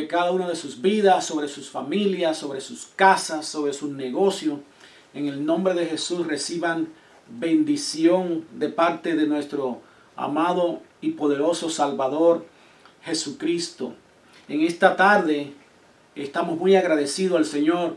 sobre cada una de sus vidas, sobre sus familias, sobre sus casas, sobre sus negocios. En el nombre de Jesús reciban bendición de parte de nuestro amado y poderoso Salvador Jesucristo. En esta tarde estamos muy agradecidos al Señor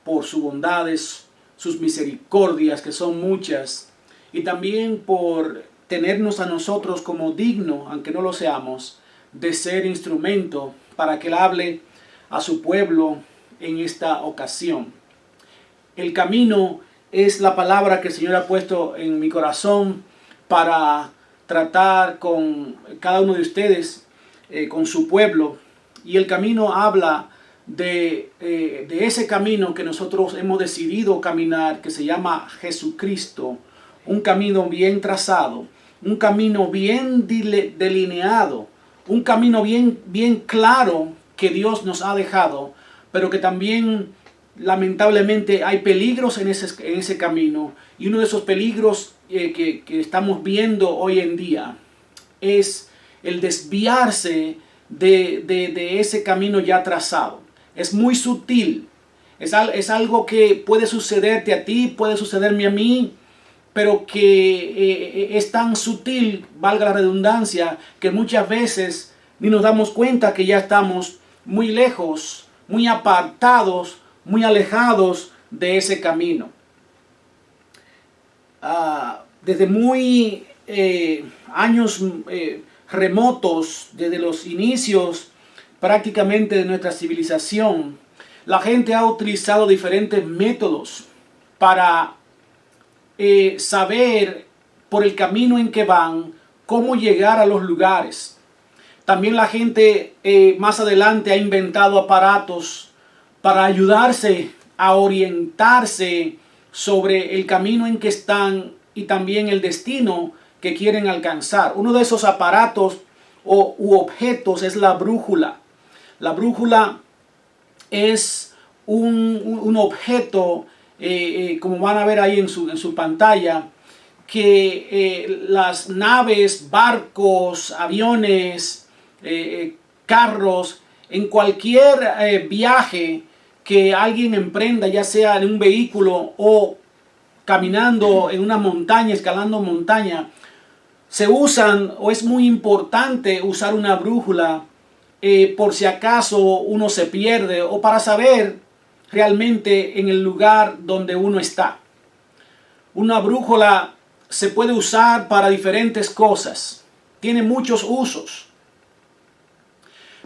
por sus bondades, sus misericordias, que son muchas, y también por tenernos a nosotros como dignos, aunque no lo seamos, de ser instrumento para que Él hable a su pueblo en esta ocasión. El camino es la palabra que el Señor ha puesto en mi corazón para tratar con cada uno de ustedes, con su pueblo. Y el camino habla de ese camino que nosotros hemos decidido caminar, que se llama Jesucristo. Un camino bien trazado, un camino bien delineado, un camino bien claro que Dios nos ha dejado, pero que también lamentablemente hay peligros en ese camino. Y uno de esos peligros que estamos viendo hoy en día es el desviarse de ese camino ya trazado. Es muy sutil, es algo que puede sucederte a ti, puede sucederme a mí, pero que es tan sutil, valga la redundancia, que muchas veces ni nos damos cuenta que ya estamos muy lejos, muy apartados, muy alejados de ese camino. Desde muy años remotos, desde los inicios prácticamente de nuestra civilización, la gente ha utilizado diferentes métodos para saber por el camino en que van cómo llegar a los lugares. También la gente más adelante ha inventado aparatos para ayudarse a orientarse sobre el camino en que están y también el destino que quieren alcanzar. Uno de esos aparatos u objetos es la brújula. La brújula es un objeto, como van a ver ahí en su pantalla, que las naves, barcos, aviones, carros, en cualquier viaje que alguien emprenda, ya sea en un vehículo o caminando en una montaña, escalando montaña, se usan, o es muy importante usar una brújula por si acaso uno se pierde o para saber realmente en el lugar donde uno está. Una brújula se puede usar para diferentes cosas, tiene muchos usos.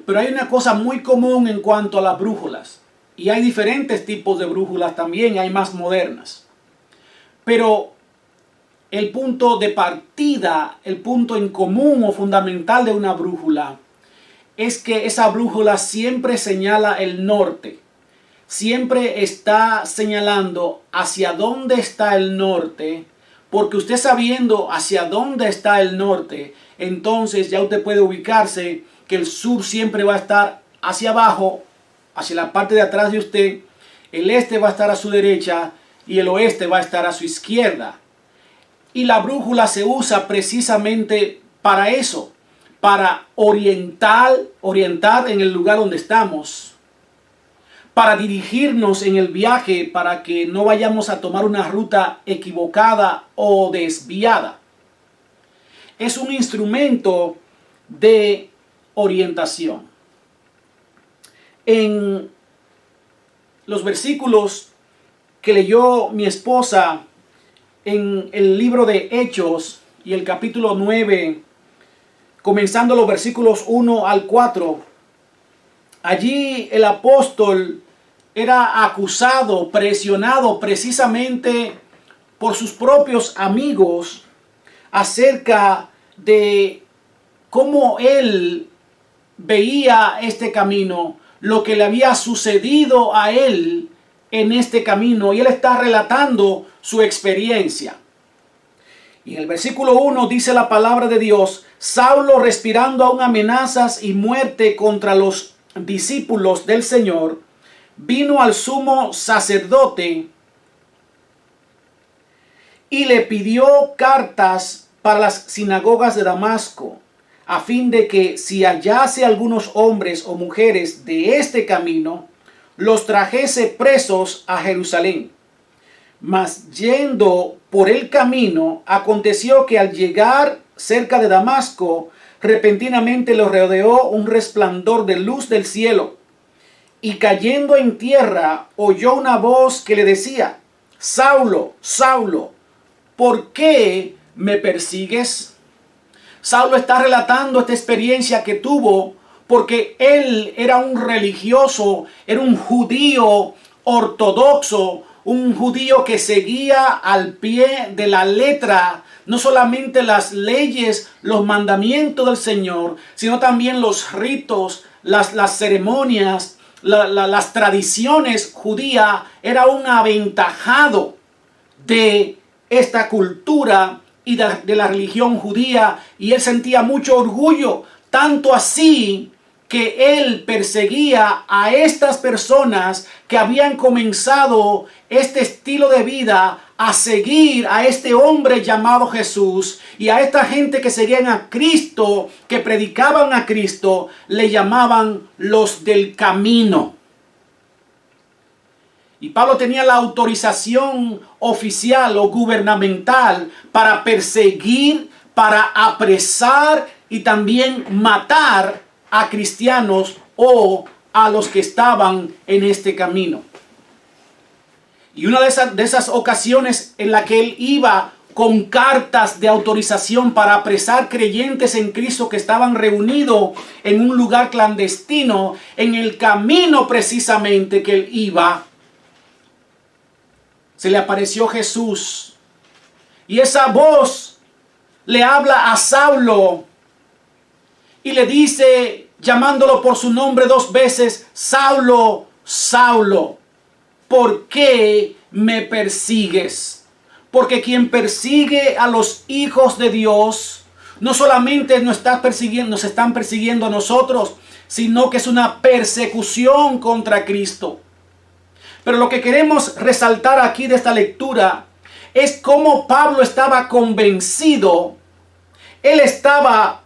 Pero hay una cosa muy común en cuanto a las brújulas, y hay diferentes tipos de brújulas también, hay más modernas. Pero el punto de partida, el punto en común o fundamental de una brújula es que esa brújula siempre señala el norte. Siempre está señalando hacia dónde está el norte, porque usted sabiendo hacia dónde está el norte, entonces ya usted puede ubicarse que el sur siempre va a estar hacia abajo, hacia la parte de atrás de usted, el este va a estar a su derecha y el oeste va a estar a su izquierda. Y la brújula se usa precisamente para eso, para orientar en el lugar donde estamos, para dirigirnos en el viaje, para que no vayamos a tomar una ruta equivocada o desviada. Es un instrumento de orientación. En los versículos que leyó mi esposa en el libro de Hechos y el capítulo 9, comenzando los versículos 1 al 4, allí el apóstol era acusado, presionado precisamente por sus propios amigos acerca de cómo él veía este camino, lo que le había sucedido a él en este camino, y él está relatando su experiencia. Y en el versículo 1 dice la palabra de Dios: Saulo, respirando aún amenazas y muerte contra los discípulos del Señor, vino al sumo sacerdote y le pidió cartas para las sinagogas de Damasco, a fin de que si hallase algunos hombres o mujeres de este camino, los trajese presos a Jerusalén. Mas yendo por el camino, aconteció que al llegar cerca de Damasco, repentinamente lo rodeó un resplandor de luz del cielo. Y cayendo en tierra, oyó una voz que le decía: Saulo, Saulo, ¿por qué me persigues? Saulo está relatando esta experiencia que tuvo porque él era un religioso, era un judío ortodoxo, un judío que seguía al pie de la letra no solamente las leyes, los mandamientos del Señor, sino también los ritos, las ceremonias, las tradiciones judías. Era un aventajado de esta cultura y de la religión judía, y él sentía mucho orgullo, tanto así que él perseguía a estas personas que habían comenzado este estilo de vida, a seguir a este hombre llamado Jesús, y a esta gente que seguían a Cristo, que predicaban a Cristo, le llamaban los del camino. Y Pablo tenía la autorización oficial o gubernamental para perseguir, para apresar y también matar a cristianos o a los que estaban en este camino. Y una de esas ocasiones en la que él iba con cartas de autorización para apresar creyentes en Cristo que estaban reunidos en un lugar clandestino, en el camino precisamente que él iba, se le apareció Jesús. Y esa voz le habla a Saulo y le dice, llamándolo por su nombre 2 veces: Saulo, Saulo, ¿por qué me persigues? Porque quien persigue a los hijos de Dios, no solamente nos están persiguiendo a nosotros, sino que es una persecución contra Cristo. Pero lo que queremos resaltar aquí de esta lectura es cómo Pablo estaba convencido. Él estaba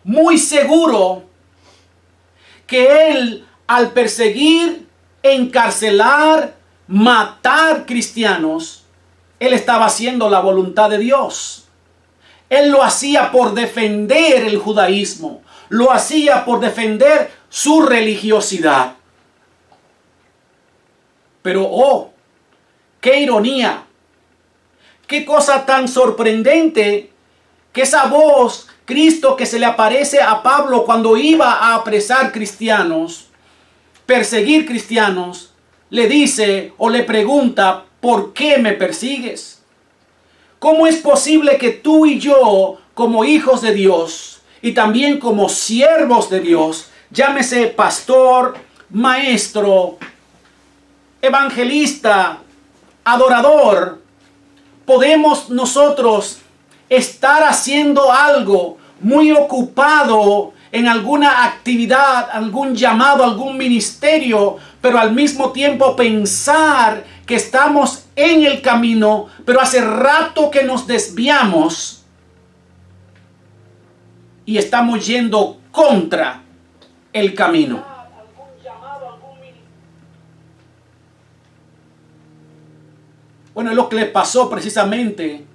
muy seguro que él, al perseguir, encarcelar, matar cristianos, él estaba haciendo la voluntad de Dios. Él lo hacía por defender el judaísmo, lo hacía por defender su religiosidad. Pero ¡oh! ¡Qué ironía! ¡Qué cosa tan sorprendente! Que esa voz, Cristo, que se le aparece a Pablo cuando iba a apresar cristianos, perseguir cristianos, le dice o le pregunta: ¿por qué me persigues? ¿Cómo es posible que tú y yo, como hijos de Dios y también como siervos de Dios, llámese pastor, maestro, evangelista, adorador, podemos nosotros estar haciendo algo, muy ocupado en alguna actividad, algún llamado, algún ministerio, pero al mismo tiempo pensar que estamos en el camino, pero hace rato que nos desviamos y estamos yendo contra el camino? Bueno, es lo que le pasó precisamente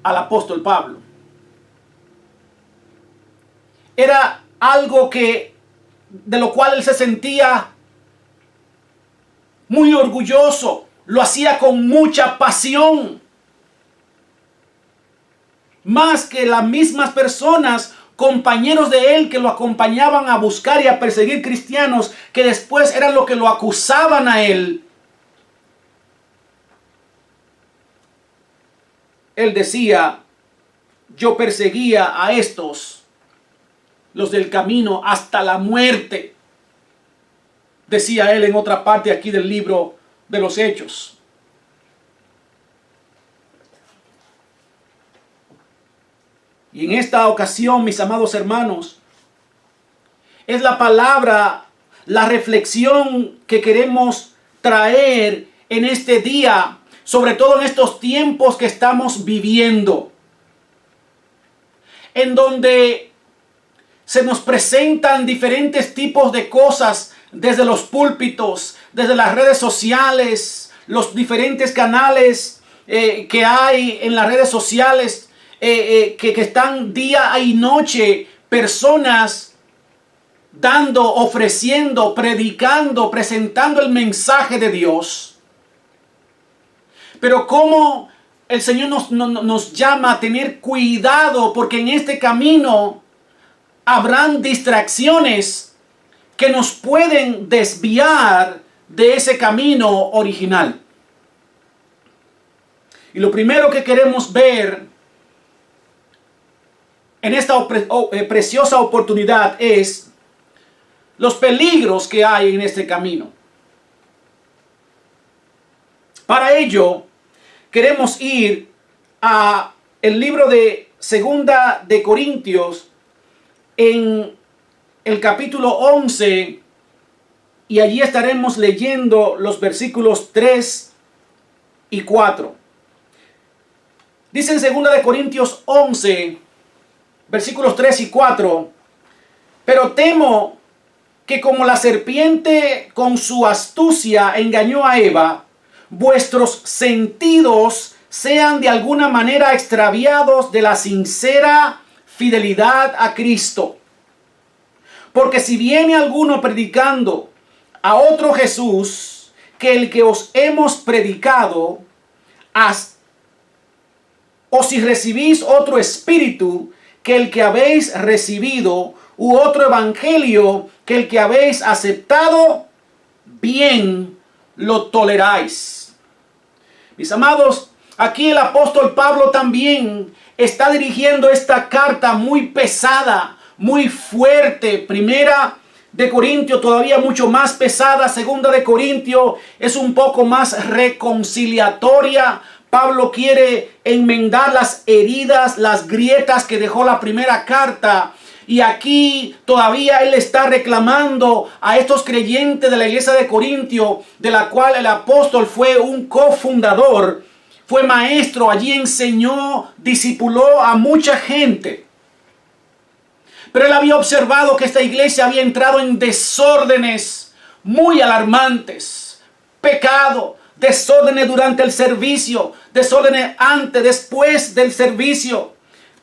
al apóstol Pablo. Era algo de lo cual él se sentía muy orgulloso. Lo hacía con mucha pasión. Más que las mismas personas, compañeros de él que lo acompañaban a buscar y a perseguir cristianos, que después eran los que lo acusaban a él. Él decía: yo perseguía a estos, los del camino, hasta la muerte. Decía él en otra parte aquí del libro de los Hechos. Y en esta ocasión, mis amados hermanos, es la palabra, la reflexión que queremos traer en este día, sobre todo en estos tiempos que estamos viviendo. en donde se nos presentan diferentes tipos de cosas desde los púlpitos, desde las redes sociales, los diferentes canales que hay en las redes sociales, que están día y noche, personas dando, ofreciendo, predicando, presentando el mensaje de Dios. Pero cómo el Señor nos llama a tener cuidado, porque en este camino habrán distracciones que nos pueden desviar de ese camino original. Y lo primero que queremos ver en esta preciosa oportunidad es los peligros que hay en este camino. Para ello, queremos ir a el libro de Segunda de Corintios en el capítulo 11, y allí estaremos leyendo los versículos 3 y 4. Dice en Segunda de Corintios 11, versículos 3 y 4: pero temo que como la serpiente con su astucia engañó a Eva, vuestros sentidos sean de alguna manera extraviados de la sincera fidelidad a Cristo. Porque si viene alguno predicando a otro Jesús que el que os hemos predicado, o si recibís otro espíritu que el que habéis recibido, u otro evangelio que el que habéis aceptado, bien lo toleráis. Mis amados, aquí el apóstol Pablo también está dirigiendo esta carta muy pesada, muy fuerte. Primera de Corintios todavía mucho más pesada. Segunda de Corintios es un poco más reconciliatoria. Pablo quiere enmendar las heridas, las grietas que dejó la primera carta. Y aquí todavía él está reclamando a estos creyentes de la iglesia de Corintio, de la cual el apóstol fue un cofundador, fue maestro, allí enseñó, discipuló a mucha gente. Pero él había observado que esta iglesia había entrado en desórdenes muy alarmantes, pecado, desórdenes durante el servicio, desórdenes antes, después del servicio,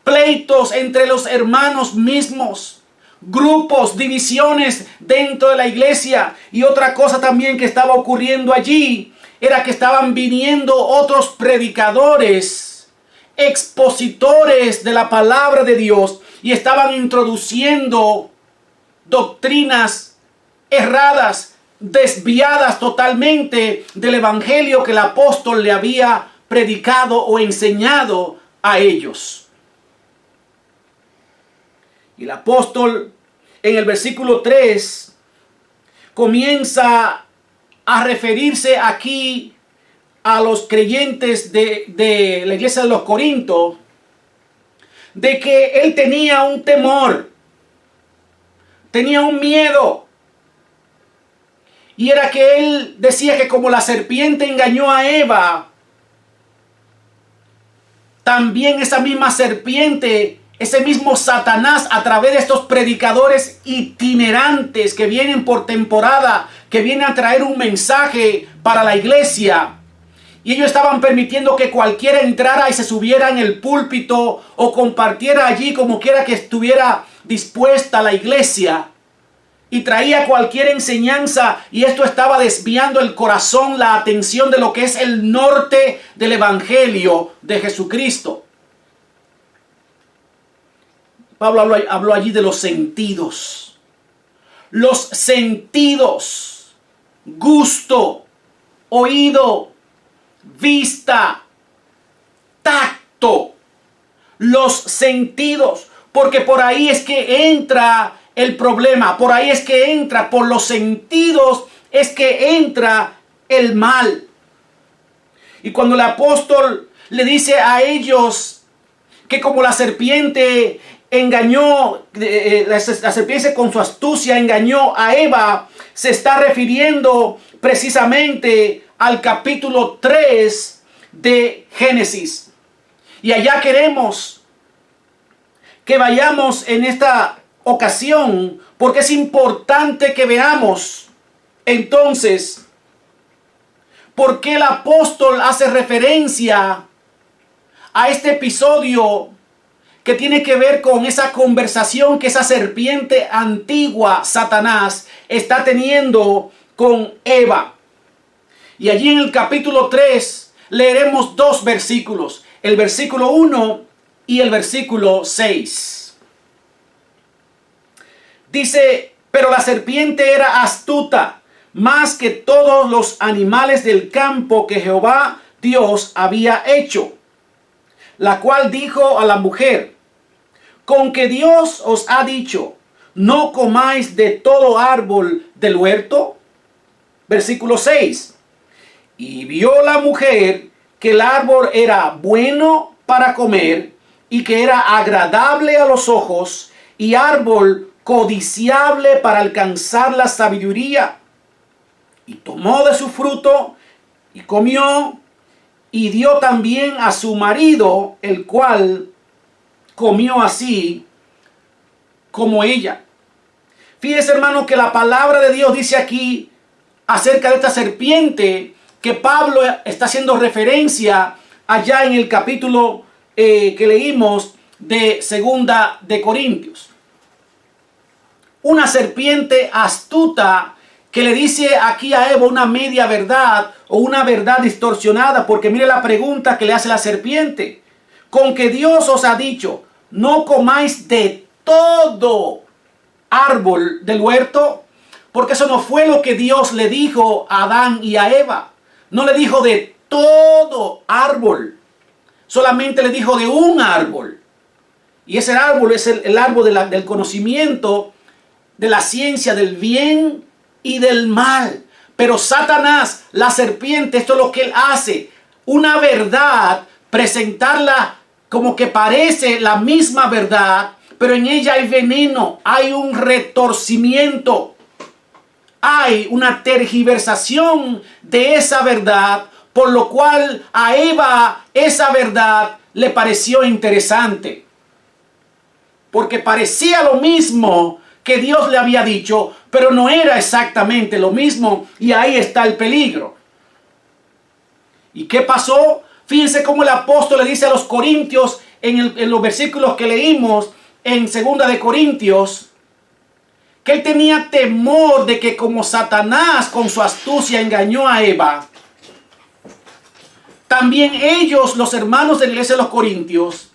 pleitos entre los hermanos mismos, grupos, divisiones dentro de la iglesia. Y otra cosa también que estaba ocurriendo allí era que estaban viniendo otros predicadores, expositores de la palabra de Dios, y estaban introduciendo doctrinas erradas, desviadas totalmente del evangelio que el apóstol le había predicado o enseñado a ellos. Y el apóstol en el versículo 3 comienza a referirse aquí a los creyentes de la iglesia de los Corintios, de que él tenía un temor, tenía un miedo. Y era que él decía que como la serpiente engañó a Eva, también esa misma serpiente, ese mismo Satanás, a través de estos predicadores itinerantes que vienen por temporada, que vienen a traer un mensaje para la iglesia, y ellos estaban permitiendo que cualquiera entrara y se subiera en el púlpito o compartiera allí como quiera que estuviera dispuesta la iglesia, y traía cualquier enseñanza, y esto estaba desviando el corazón, la atención de lo que es el norte del evangelio de Jesucristo. Pablo habló allí de los sentidos. Los sentidos: gusto, oído, vista, tacto. Los sentidos, porque por ahí es que entra el problema, por ahí es que entra, por los sentidos es que entra el mal. Y cuando el apóstol le dice a ellos que como la serpiente engañó, la serpiente con su astucia engañó a Eva, se está refiriendo precisamente al capítulo 3 de Génesis. Y allá queremos que vayamos en esta ocasión, porque es importante que veamos entonces por qué el apóstol hace referencia a este episodio que tiene que ver con esa conversación que esa serpiente antigua, Satanás, está teniendo con Eva. Y allí en el capítulo 3 leeremos dos versículos, el versículo 1 y el versículo 6. Dice: pero la serpiente era astuta más que todos los animales del campo que Jehová Dios había hecho, la cual dijo a la mujer: con que Dios os ha dicho, no comáis de todo árbol del huerto. Versículo 6. Y vio la mujer que el árbol era bueno para comer y que era agradable a los ojos y árbol codiciable para alcanzar la sabiduría. Y tomó de su fruto y comió y dio también a su marido, el cual comió así como ella. Fíjese, hermano, que la palabra de Dios dice aquí acerca de esta serpiente que Pablo está haciendo referencia allá en el capítulo que leímos de Segunda de Corintios. Una serpiente astuta que le dice aquí a Eva una media verdad o una verdad distorsionada, porque mire la pregunta que le hace la serpiente: con que Dios os ha dicho, no comáis de todo árbol del huerto. Porque eso no fue lo que Dios le dijo a Adán y a Eva. No le dijo de todo árbol, solamente le dijo de un árbol. Y ese árbol es el árbol del conocimiento, de la ciencia del bien y del mal. Pero Satanás, la serpiente, esto es lo que él hace: una verdad, presentarla como que parece la misma verdad, pero en ella hay veneno, hay un retorcimiento, hay una tergiversación de esa verdad, por lo cual a Eva esa verdad le pareció interesante, porque parecía lo mismo que Dios le había dicho, pero no era exactamente lo mismo, y ahí está el peligro. ¿Y qué pasó? Fíjense cómo el apóstol le dice a los corintios en los versículos que leímos en Segunda de Corintios, que él tenía temor de que como Satanás con su astucia engañó a Eva, también ellos, los hermanos de la iglesia de los Corintios,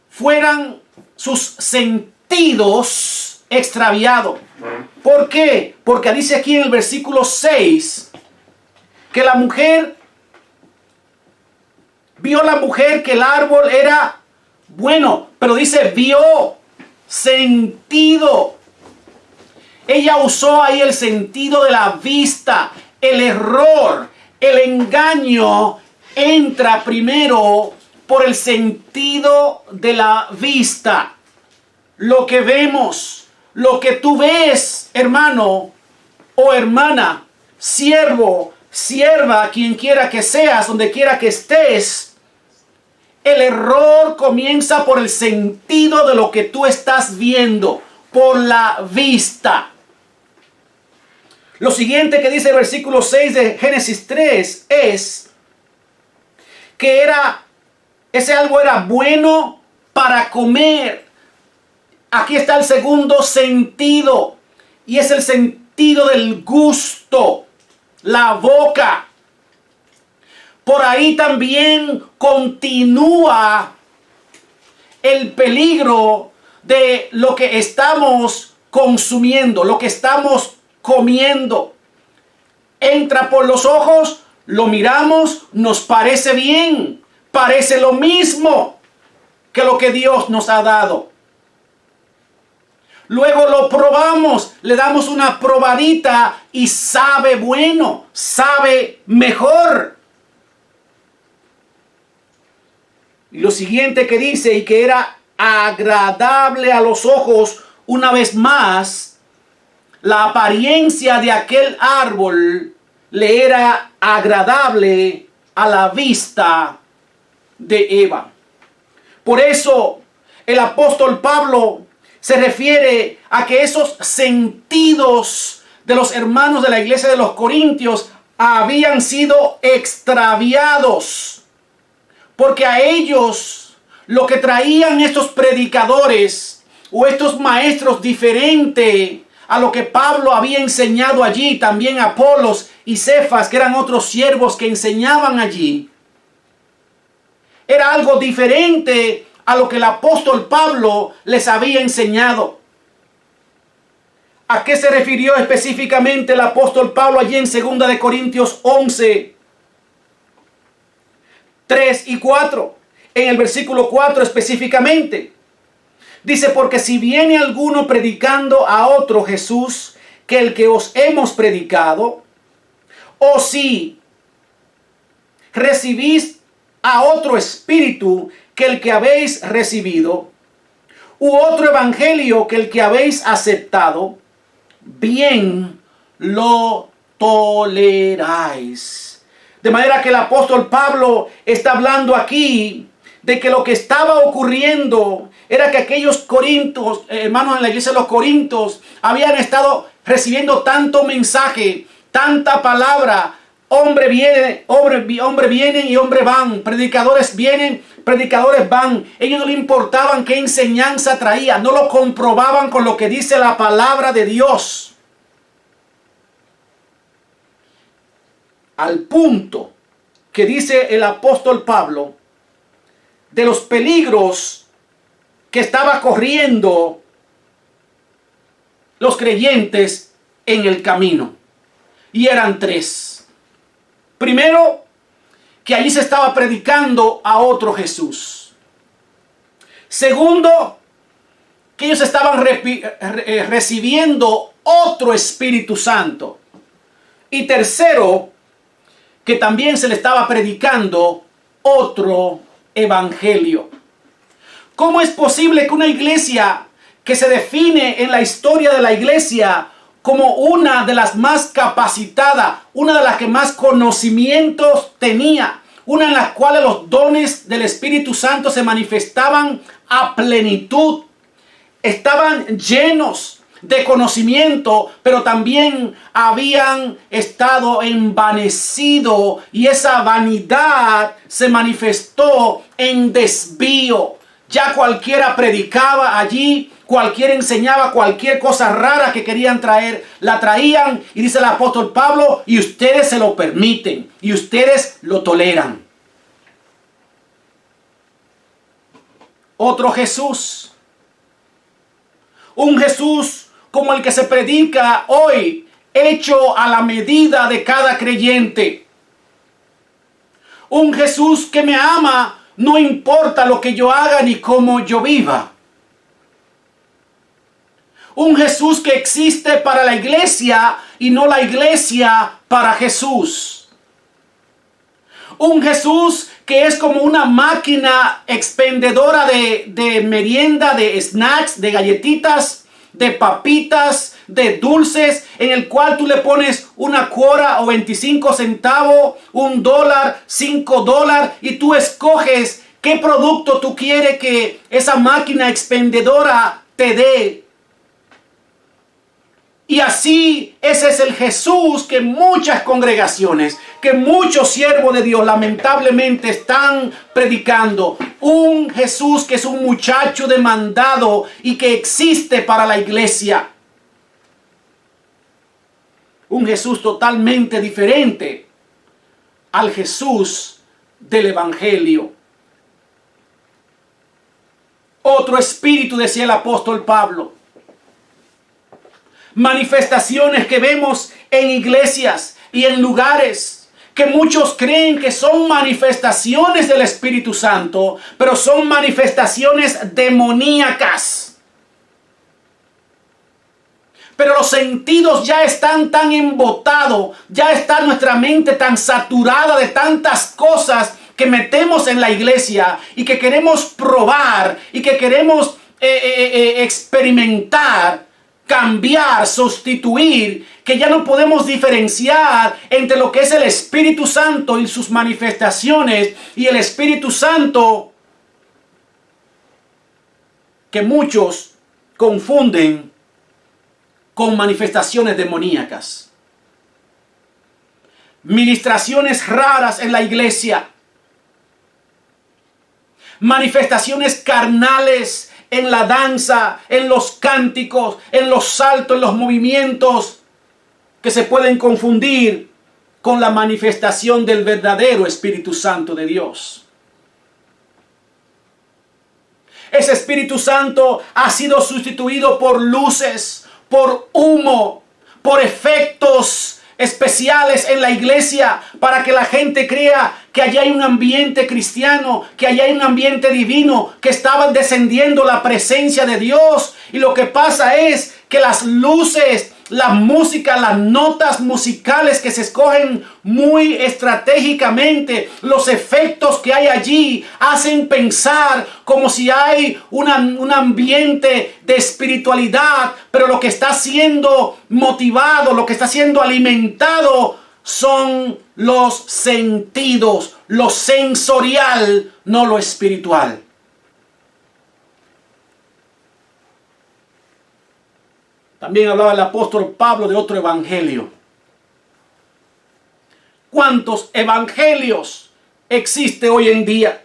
fueran sus sentidos extraviados. ¿Por qué? Porque dice aquí en el versículo 6 que la mujer vio que el árbol era bueno, pero dice vio, sentido. Ella usó ahí el sentido de la vista. El error, el engaño entra primero por el sentido de la vista. Lo que vemos, lo que tú ves, hermano o hermana, siervo, sierva, quien quiera que seas, donde quiera que estés, el error comienza por el sentido de lo que tú estás viendo, por la vista. Lo siguiente que dice el versículo 6 de Génesis 3 es que ese algo era bueno para comer. Aquí está el segundo sentido, y es el sentido del gusto, la boca. Por ahí también continúa el peligro de lo que estamos consumiendo, lo que estamos comiendo. Entra por los ojos, lo miramos, nos parece bien, parece lo mismo que lo que Dios nos ha dado. Luego lo probamos, le damos una probadita y sabe bueno, sabe mejor. Y lo siguiente que dice, y que era agradable a los ojos, una vez más, la apariencia de aquel árbol le era agradable a la vista de Eva. Por eso el apóstol Pablo se refiere a que esos sentidos de los hermanos de la iglesia de los Corintios habían sido extraviados, porque a ellos lo que traían estos predicadores o estos maestros diferente a lo que Pablo había enseñado allí, también Apolos y Cefas, que eran otros siervos que enseñaban allí, era algo diferente a lo que el apóstol Pablo les había enseñado. ¿A qué se refirió específicamente el apóstol Pablo allí en 2 de Corintios 11, 3 y 4? En el versículo 4 específicamente. Dice, porque si viene alguno predicando a otro Jesús que el que os hemos predicado, o si recibís a otro espíritu que el que habéis recibido, u otro evangelio que el que habéis aceptado, bien lo toleráis. De manera que el apóstol Pablo está hablando aquí de que lo que estaba ocurriendo era que aquellos corintios, hermanos en la iglesia de los Corintios, habían estado recibiendo tanto mensaje, tanta palabra. Hombre viene y hombre van. Predicadores vienen, predicadores van. Ellos no le importaban qué enseñanza traía. No lo comprobaban con lo que dice la palabra de Dios. Al punto que dice el apóstol Pablo de los peligros que estaba corriendo los creyentes en el camino. Y eran tres. Primero, que allí se estaba predicando a otro Jesús. Segundo, que ellos estaban recibiendo otro Espíritu Santo. Y tercero, que también se le estaba predicando otro evangelio. ¿Cómo es posible que una iglesia que se define en la historia de la iglesia como una de las más capacitadas, una de las que más conocimientos tenía, una en las cuales los dones del Espíritu Santo se manifestaban a plenitud, estaban llenos de conocimiento, pero también habían estado envanecidos y esa vanidad se manifestó en desvío? Ya cualquiera predicaba allí, cualquiera enseñaba cualquier cosa rara que querían traer, la traían, y dice el apóstol Pablo, y ustedes se lo permiten, y ustedes lo toleran. Otro Jesús, un Jesús como el que se predica hoy, hecho a la medida de cada creyente. Un Jesús que me ama, no importa lo que yo haga ni cómo yo viva. Un Jesús que existe para la iglesia y no la iglesia para Jesús. Un Jesús que es como una máquina expendedora de merienda, de snacks, de galletitas, de papitas, de dulces, en el cual tú le pones una cuora o 25 centavos, $1, $5, y tú escoges qué producto tú quieres que esa máquina expendedora te dé. Y así ese es el Jesús que muchas congregaciones, que muchos siervos de Dios lamentablemente están predicando. Un Jesús que es un muchacho demandado y que existe para la iglesia. Un Jesús totalmente diferente al Jesús del Evangelio. Otro espíritu, decía el apóstol Pablo. Manifestaciones que vemos en iglesias y en lugares que muchos creen que son manifestaciones del Espíritu Santo, pero son manifestaciones demoníacas. Pero los sentidos ya están tan embotados, ya está nuestra mente tan saturada de tantas cosas que metemos en la iglesia y que queremos probar y que queremos experimentar, cambiar, sustituir, que ya no podemos diferenciar entre lo que es el Espíritu Santo y sus manifestaciones y el Espíritu Santo que muchos confunden con manifestaciones demoníacas. Ministraciones raras en la iglesia. Manifestaciones carnales en la danza, en los cánticos, en los saltos, en los movimientos, que se pueden confundir con la manifestación del verdadero Espíritu Santo de Dios. Ese Espíritu Santo ha sido sustituido por luces, por humo, por efectos especiales en la iglesia, para que la gente crea que allí hay un ambiente cristiano, que allí hay un ambiente divino, que estaba descendiendo la presencia de Dios. Y lo que pasa es que las luces, la música, las notas musicales que se escogen muy estratégicamente, los efectos que hay allí, hacen pensar como si hay un ambiente de espiritualidad, pero lo que está siendo motivado, lo que está siendo alimentado son los sentidos, lo sensorial, no lo espiritual. También hablaba el apóstol Pablo de otro evangelio. ¿Cuántos evangelios existe hoy en día?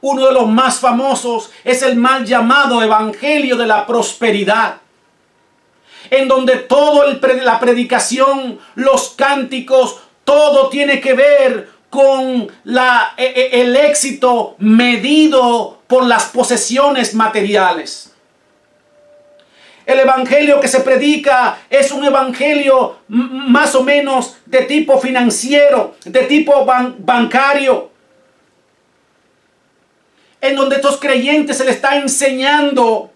Uno de los más famosos es el mal llamado evangelio de la prosperidad, en donde la predicación, los cánticos, todo tiene que ver con el éxito medido por las posesiones materiales. El evangelio que se predica es un evangelio más o menos de tipo financiero, de tipo bancario, en donde estos creyentes se les está enseñando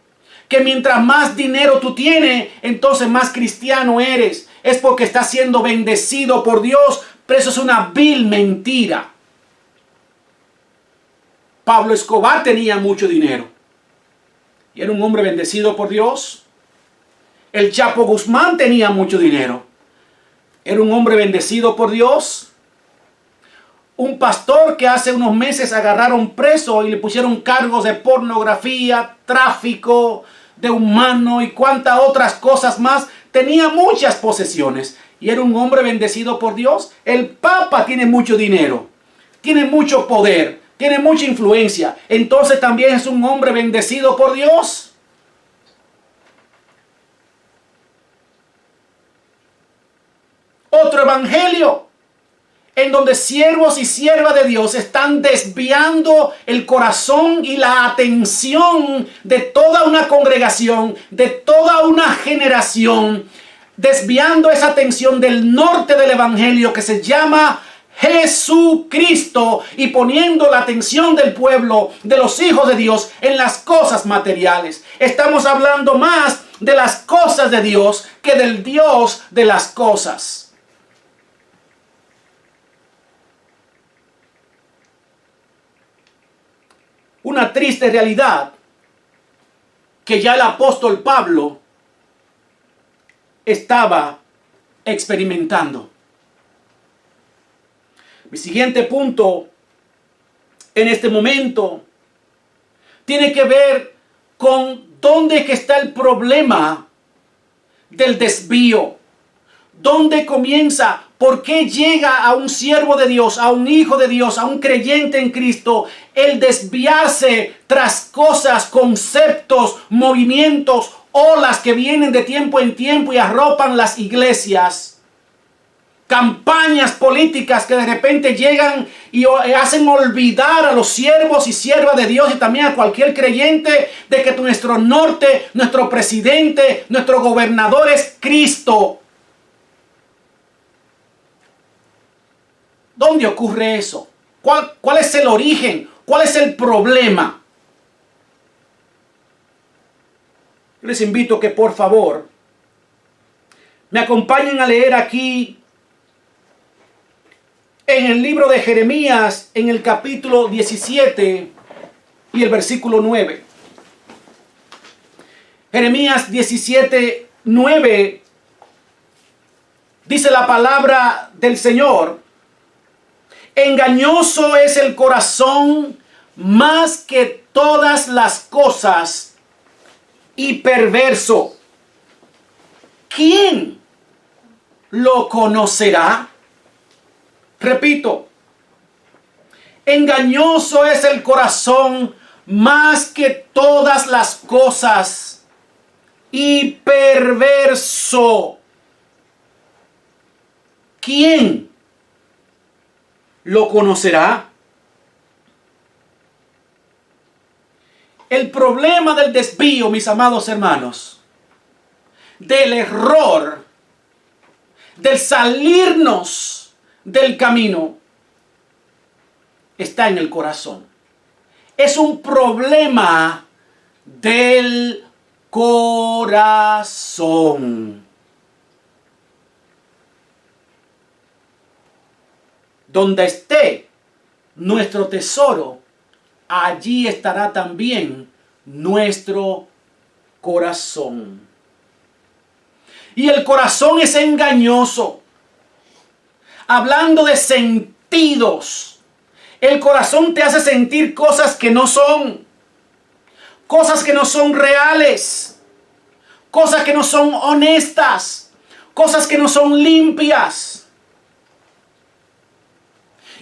que mientras más dinero tú tienes, entonces más cristiano eres. Es porque estás siendo bendecido por Dios, pero eso es una vil mentira. Pablo Escobar tenía mucho dinero y era un hombre bendecido por Dios. El Chapo Guzmán tenía mucho dinero. Era un hombre bendecido por Dios. Un pastor que hace unos meses agarraron preso y le pusieron cargos de pornografía, tráfico de humano y cuantas otras cosas más. Tenía muchas posesiones y era un hombre bendecido por Dios. El Papa tiene mucho dinero, tiene mucho poder, tiene mucha influencia. Entonces también es un hombre bendecido por Dios. Otro evangelio en donde siervos y siervas de Dios están desviando el corazón y la atención de toda una congregación, de toda una generación, desviando esa atención del norte del evangelio que se llama Jesucristo y poniendo la atención del pueblo, de los hijos de Dios, en las cosas materiales. Estamos hablando más de las cosas de Dios que del Dios de las cosas. Una triste realidad que ya el apóstol Pablo estaba experimentando. Mi siguiente punto en este momento tiene que ver con dónde es que está el problema del desvío. ¿Dónde comienza? ¿Por qué llega a un siervo de Dios, a un hijo de Dios, a un creyente en Cristo, el desviarse tras cosas, conceptos, movimientos, olas que vienen de tiempo en tiempo y arropan las iglesias? Campañas políticas que de repente llegan y hacen olvidar a los siervos y siervas de Dios y también a cualquier creyente de que nuestro norte, nuestro presidente, nuestro gobernador es Cristo. ¿Dónde ocurre eso? ¿Cuál es el origen? ¿Cuál es el problema? Yo les invito que por favor me acompañen a leer aquí en el libro de Jeremías, en el capítulo 17 y el versículo 9. Jeremías 17, 9 dice la palabra del Señor: engañoso es el corazón más que todas las cosas y perverso. ¿Quién lo conocerá? Repito, engañoso es el corazón más que todas las cosas y perverso. ¿Quién lo conocerá? El problema del desvío, mis amados hermanos, del error, del salirnos del camino, está en el corazón. Es un problema del corazón. Donde esté nuestro tesoro, allí estará también nuestro corazón. Y el corazón es engañoso. Hablando de sentidos, el corazón te hace sentir cosas que no son. Cosas que no son reales. Cosas que no son honestas. Cosas que no son limpias.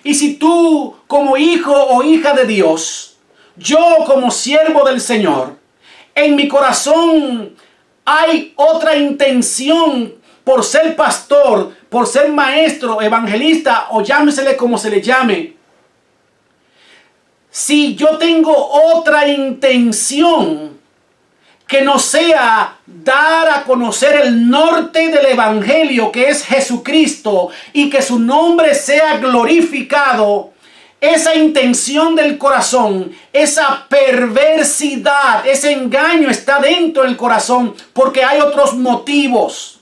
Y si tú, como hijo o hija de Dios, yo como siervo del Señor, en mi corazón hay otra intención por ser pastor, por ser maestro, evangelista o llámesele como se le llame. Si yo tengo otra intención que no sea dar a conocer el norte del evangelio, que es Jesucristo, y que su nombre sea glorificado, esa intención del corazón, esa perversidad, ese engaño está dentro del corazón porque hay otros motivos.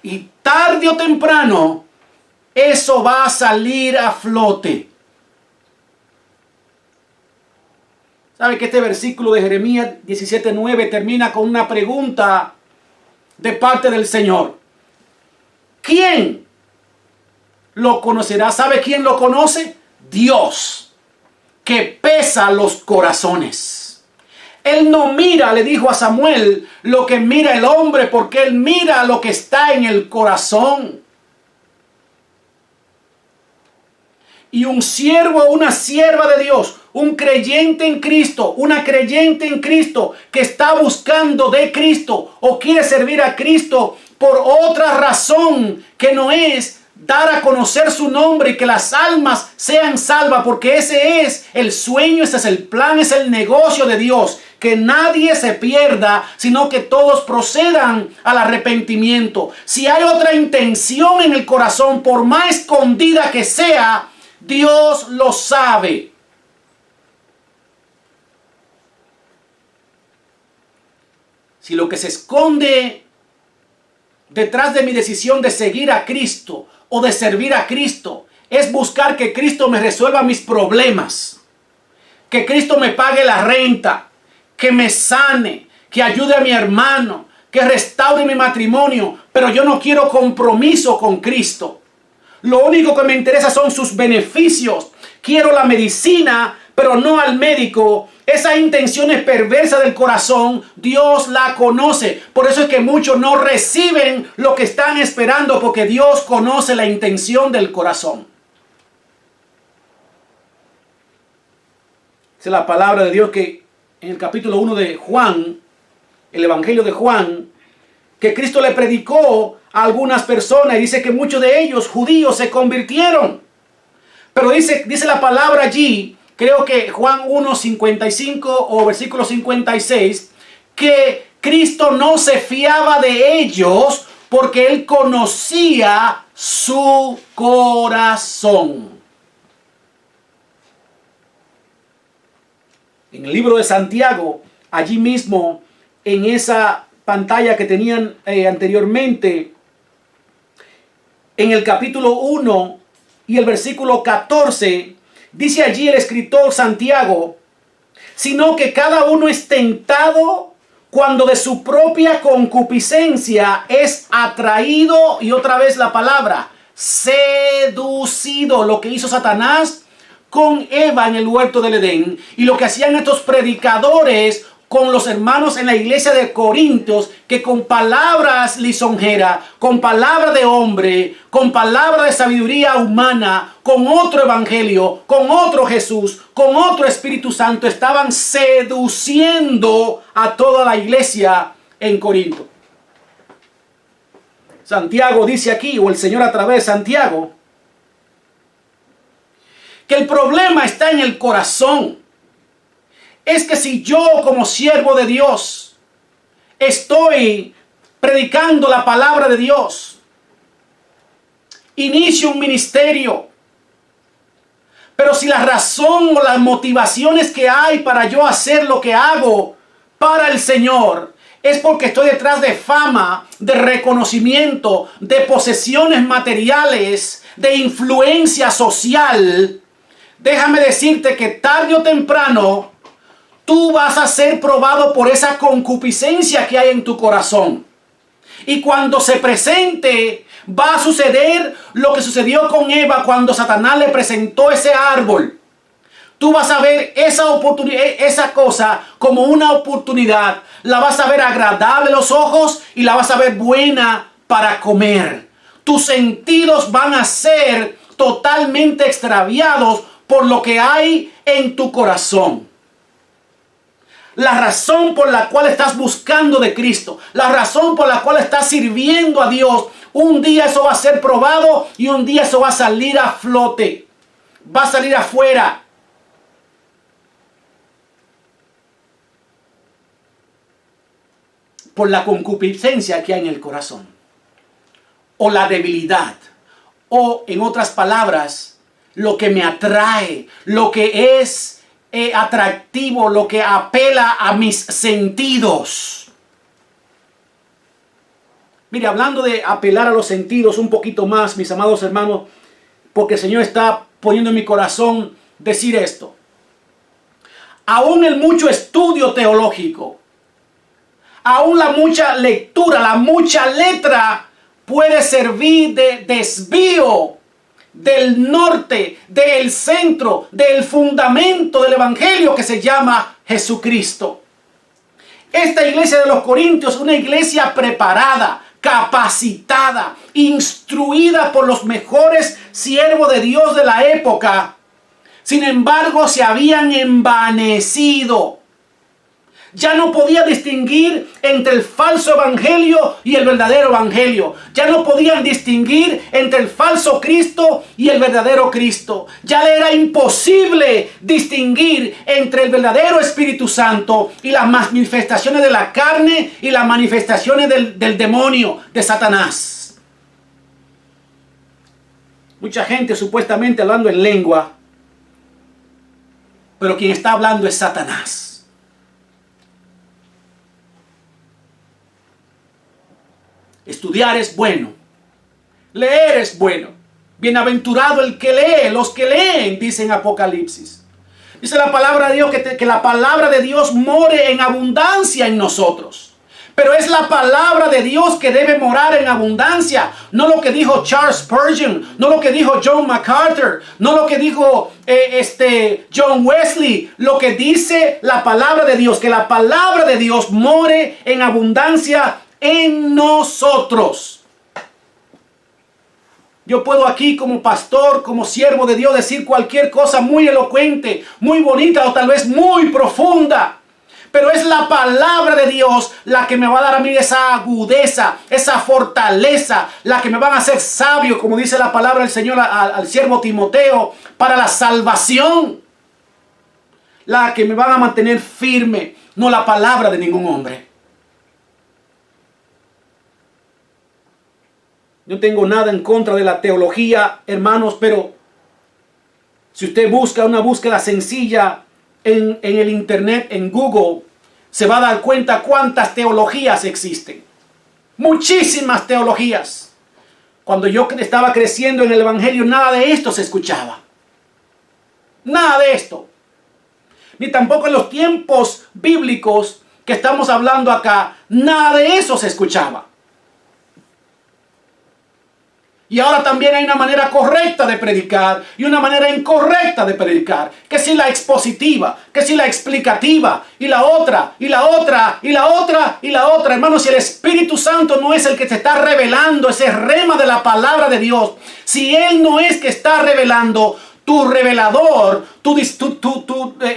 Y tarde o temprano, eso va a salir a flote. ¿Sabe que este versículo de Jeremías 17:9 termina con una pregunta de parte del Señor? ¿Quién lo conocerá? ¿Sabe quién lo conoce? Dios, que pesa los corazones. Él no mira, le dijo a Samuel, lo que mira el hombre, porque Él mira lo que está en el corazón. Y un siervo o una sierva de Dios, un creyente en Cristo, una creyente en Cristo que está buscando de Cristo o quiere servir a Cristo por otra razón que no es dar a conocer su nombre y que las almas sean salvas, porque ese es el sueño, ese es el plan, es el negocio de Dios, que nadie se pierda, sino que todos procedan al arrepentimiento. Si hay otra intención en el corazón, por más escondida que sea, Dios lo sabe. Si lo que se esconde detrás de mi decisión de seguir a Cristo o de servir a Cristo es buscar que Cristo me resuelva mis problemas, que Cristo me pague la renta, que me sane, que ayude a mi hermano, que restaure mi matrimonio, pero yo no quiero compromiso con Cristo. Lo único que me interesa son sus beneficios. Quiero la medicina, pero no al médico. Esa intención es perversa del corazón. Dios la conoce. Por eso es que muchos no reciben lo que están esperando, porque Dios conoce la intención del corazón. Esa es la palabra de Dios que en el capítulo 1 de Juan, el Evangelio de Juan, que Cristo le predicó a algunas personas y dice que muchos de ellos, judíos, se convirtieron. Pero dice la palabra allí, creo que Juan 1:55 o versículo 56, que Cristo no se fiaba de ellos porque Él conocía su corazón. En el libro de Santiago, allí mismo, en esa pantalla que tenían anteriormente, en el capítulo 1 y el versículo 14, dice allí el escritor Santiago, sino que cada uno es tentado cuando de su propia concupiscencia es atraído, y otra vez la palabra, seducido, lo que hizo Satanás con Eva en el huerto del Edén, y lo que hacían estos predicadores con los hermanos en la iglesia de Corintios, que con palabras lisonjeras, con palabras de hombre, con palabras de sabiduría humana, con otro evangelio, con otro Jesús, con otro Espíritu Santo, estaban seduciendo a toda la iglesia en Corinto. Santiago dice aquí, o el Señor a través de Santiago, que el problema está en el corazón. Es que si yo como siervo de Dios estoy predicando la palabra de Dios, inicio un ministerio, pero si la razón o las motivaciones que hay para yo hacer lo que hago para el Señor es porque estoy detrás de fama, de reconocimiento, de posesiones materiales, de influencia social, déjame decirte que tarde o temprano tú vas a ser probado por esa concupiscencia que hay en tu corazón. Y cuando se presente, va a suceder lo que sucedió con Eva cuando Satanás le presentó ese árbol. Tú vas a ver esa oportunidad, esa cosa como una oportunidad. La vas a ver agradable a los ojos y la vas a ver buena para comer. Tus sentidos van a ser totalmente extraviados por lo que hay en tu corazón. La razón por la cual estás buscando de Cristo, la razón por la cual estás sirviendo a Dios, un día eso va a ser probado y un día eso va a salir a flote, va a salir afuera. Por la concupiscencia que hay en el corazón, o la debilidad, o en otras palabras, lo que me atrae, lo que es atractivo, lo que apela a mis sentidos. Mire, hablando de apelar a los sentidos un poquito más, mis amados hermanos, porque el Señor está poniendo en mi corazón decir esto. Aún el mucho estudio teológico, aún la mucha lectura, la mucha letra puede servir de desvío del norte, del centro, del fundamento del evangelio que se llama Jesucristo. Esta iglesia de los Corintios es una iglesia preparada, capacitada, instruida por los mejores siervos de Dios de la época. Sin embargo, se habían envanecido. Ya no podía distinguir entre el falso evangelio y el verdadero evangelio. Ya no podían distinguir entre el falso Cristo y el verdadero Cristo. Ya le era imposible distinguir entre el verdadero Espíritu Santo y las manifestaciones de la carne y las manifestaciones del demonio, de Satanás. Mucha gente supuestamente hablando en lengua, pero quien está hablando es Satanás. Estudiar es bueno. Leer es bueno. Bienaventurado el que lee, los que leen, dice en Apocalipsis. Dice la palabra de Dios que la palabra de Dios more en abundancia en nosotros. Pero es la palabra de Dios que debe morar en abundancia. No lo que dijo Charles Spurgeon, no lo que dijo John MacArthur, no lo que dijo John Wesley. Lo que dice la palabra de Dios, que la palabra de Dios more en abundancia en nosotros. Yo puedo aquí como pastor, como siervo de Dios, decir cualquier cosa muy elocuente, muy bonita o tal vez muy profunda. Pero es la palabra de Dios la que me va a dar a mí esa agudeza, esa fortaleza, la que me van a hacer sabio, como dice la palabra del Señor al siervo Timoteo, para la salvación. La que me van a mantener firme, no la palabra de ningún hombre. No tengo nada en contra de la teología, hermanos, pero si usted busca una búsqueda sencilla en el internet, en Google, se va a dar cuenta cuántas teologías existen. Muchísimas teologías. Cuando yo estaba creciendo en el evangelio, nada de esto se escuchaba. Nada de esto. Ni tampoco en los tiempos bíblicos que estamos hablando acá, nada de eso se escuchaba. Y ahora también hay una manera correcta de predicar y una manera incorrecta de predicar. Que si la expositiva, que si la explicativa, y la otra, y la otra, y la otra, y la otra. Hermanos, si el Espíritu Santo no es el que te está revelando ese rema de la palabra de Dios, si Él no es que está revelando, tu revelador,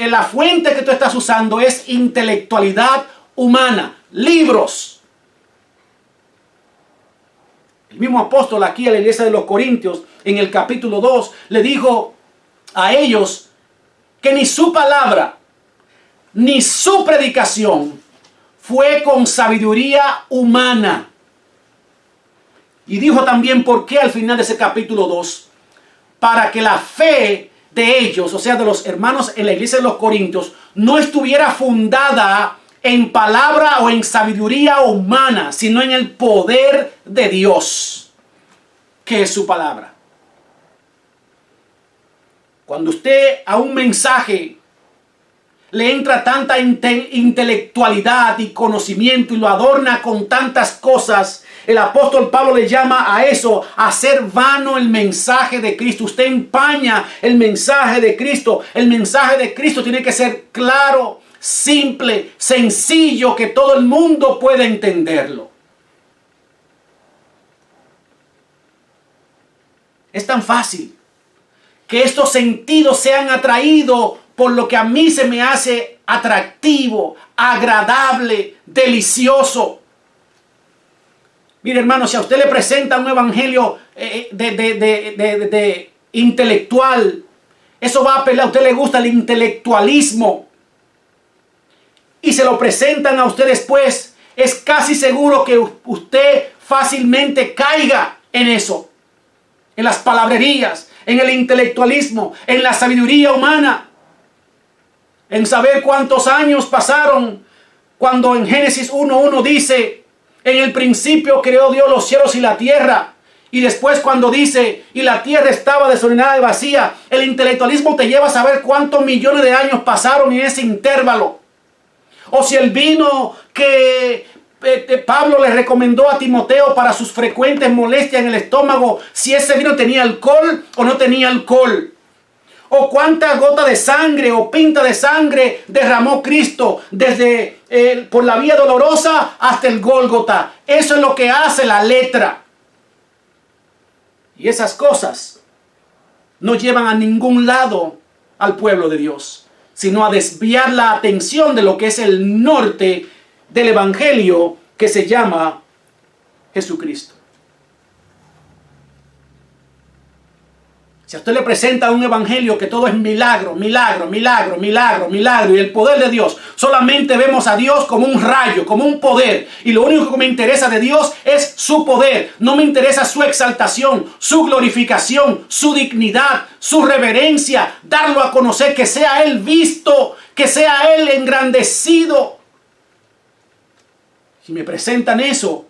la fuente que tú estás usando es intelectualidad humana, libros. El mismo apóstol aquí a la iglesia de los Corintios, en el capítulo 2, le dijo a ellos que ni su palabra, ni su predicación fue con sabiduría humana. Y dijo también por qué al final de ese capítulo 2, para que la fe de ellos, o sea, de los hermanos en la iglesia de los Corintios, no estuviera fundada en palabra o en sabiduría humana, sino en el poder de Dios, que es su palabra. Cuando usted a un mensaje le entra tanta intelectualidad y conocimiento y lo adorna con tantas cosas, el apóstol Pablo le llama a eso, a hacer vano el mensaje de Cristo. Usted empaña el mensaje de Cristo. El mensaje de Cristo tiene que ser claro, simple, sencillo, que todo el mundo pueda entenderlo. Es tan fácil que estos sentidos sean atraídos por lo que a mí se me hace atractivo, agradable, delicioso. Mire, hermano, si a usted le presenta un evangelio de intelectual, eso va a apelar. A usted le gusta el intelectualismo y se lo presentan a usted después, es casi seguro que usted fácilmente caiga en eso, en las palabrerías, en el intelectualismo, en la sabiduría humana, en saber cuántos años pasaron cuando en Génesis 1:1 dice: en el principio creó Dios los cielos y la tierra. Y después cuando dice: y la tierra estaba desordenada y vacía. El intelectualismo te lleva a saber cuántos millones de años pasaron en ese intervalo. O si el vino que Pablo le recomendó a Timoteo para sus frecuentes molestias en el estómago, si ese vino tenía alcohol o no tenía alcohol. O cuántas gotas de sangre o pinta de sangre derramó Cristo desde por la vía dolorosa hasta el Gólgota. Eso es lo que hace la letra. Y esas cosas no llevan a ningún lado al pueblo de Dios, sino a desviar la atención de lo que es el norte del evangelio, que se llama Jesucristo. Si a usted le presenta un evangelio que todo es milagro, milagro, milagro, milagro, milagro, y el poder de Dios, solamente vemos a Dios como un rayo, como un poder, y lo único que me interesa de Dios es su poder. No me interesa su exaltación, su glorificación, su dignidad, su reverencia, darlo a conocer, que sea Él visto, que sea Él engrandecido. Si me presentan eso,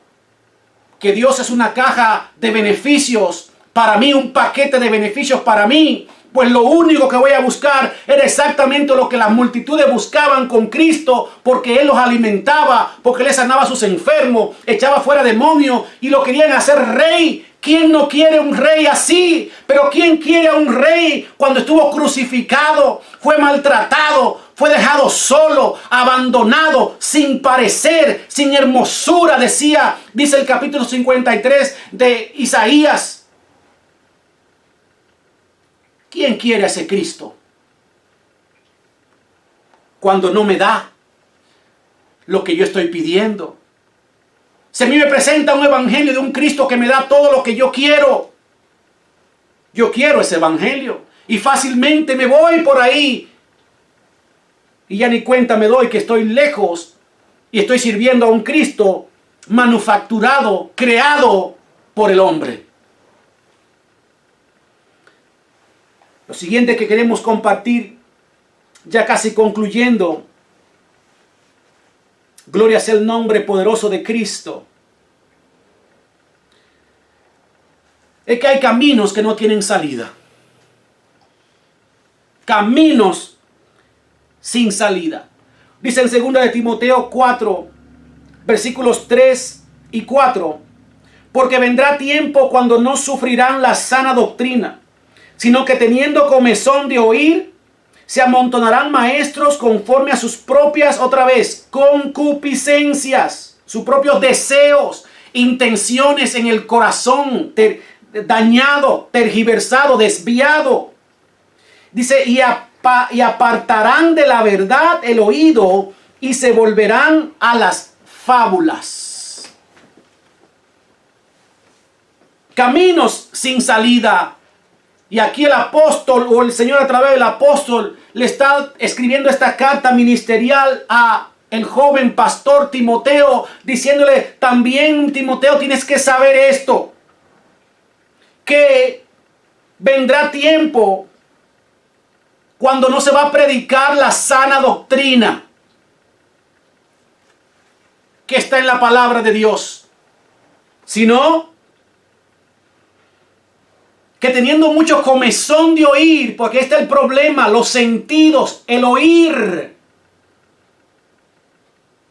que Dios es una caja de beneficios para mí, un paquete de beneficios para mí, pues lo único que voy a buscar era exactamente lo que las multitudes buscaban con Cristo, porque Él los alimentaba, porque Él les sanaba a sus enfermos, echaba fuera demonios y lo querían hacer rey. ¿Quién no quiere un rey así? Pero ¿quién quiere a un rey cuando estuvo crucificado, fue maltratado, fue dejado solo, abandonado, sin parecer, sin hermosura? Dice el capítulo 53 de Isaías. ¿Quién quiere a ese Cristo cuando no me da lo que yo estoy pidiendo? Si a mí me presenta un evangelio de un Cristo que me da todo lo que yo quiero ese evangelio. Y fácilmente me voy por ahí y ya ni cuenta me doy que estoy lejos y estoy sirviendo a un Cristo manufacturado, creado por el hombre. Lo siguiente que queremos compartir, ya casi concluyendo, gloria sea el nombre poderoso de Cristo, es que hay caminos que no tienen salida. Caminos sin salida. Dice en 2 de Timoteo 4, versículos 3 y 4. Porque vendrá tiempo cuando no sufrirán la sana doctrina, sino que teniendo comezón de oír, se amontonarán maestros conforme a sus propias, otra vez, concupiscencias, sus propios deseos, intenciones en el corazón, dañado, tergiversado, desviado. Dice, y apartarán de la verdad el oído y se volverán a las fábulas. Caminos sin salida. Y aquí el apóstol o el Señor a través del apóstol le está escribiendo esta carta ministerial a el joven pastor Timoteo, diciéndole, también Timoteo tienes que saber esto, que vendrá tiempo cuando no se va a predicar la sana doctrina que está en la palabra de Dios, sino que teniendo mucho comezón de oír, porque este es el problema, los sentidos, el oír.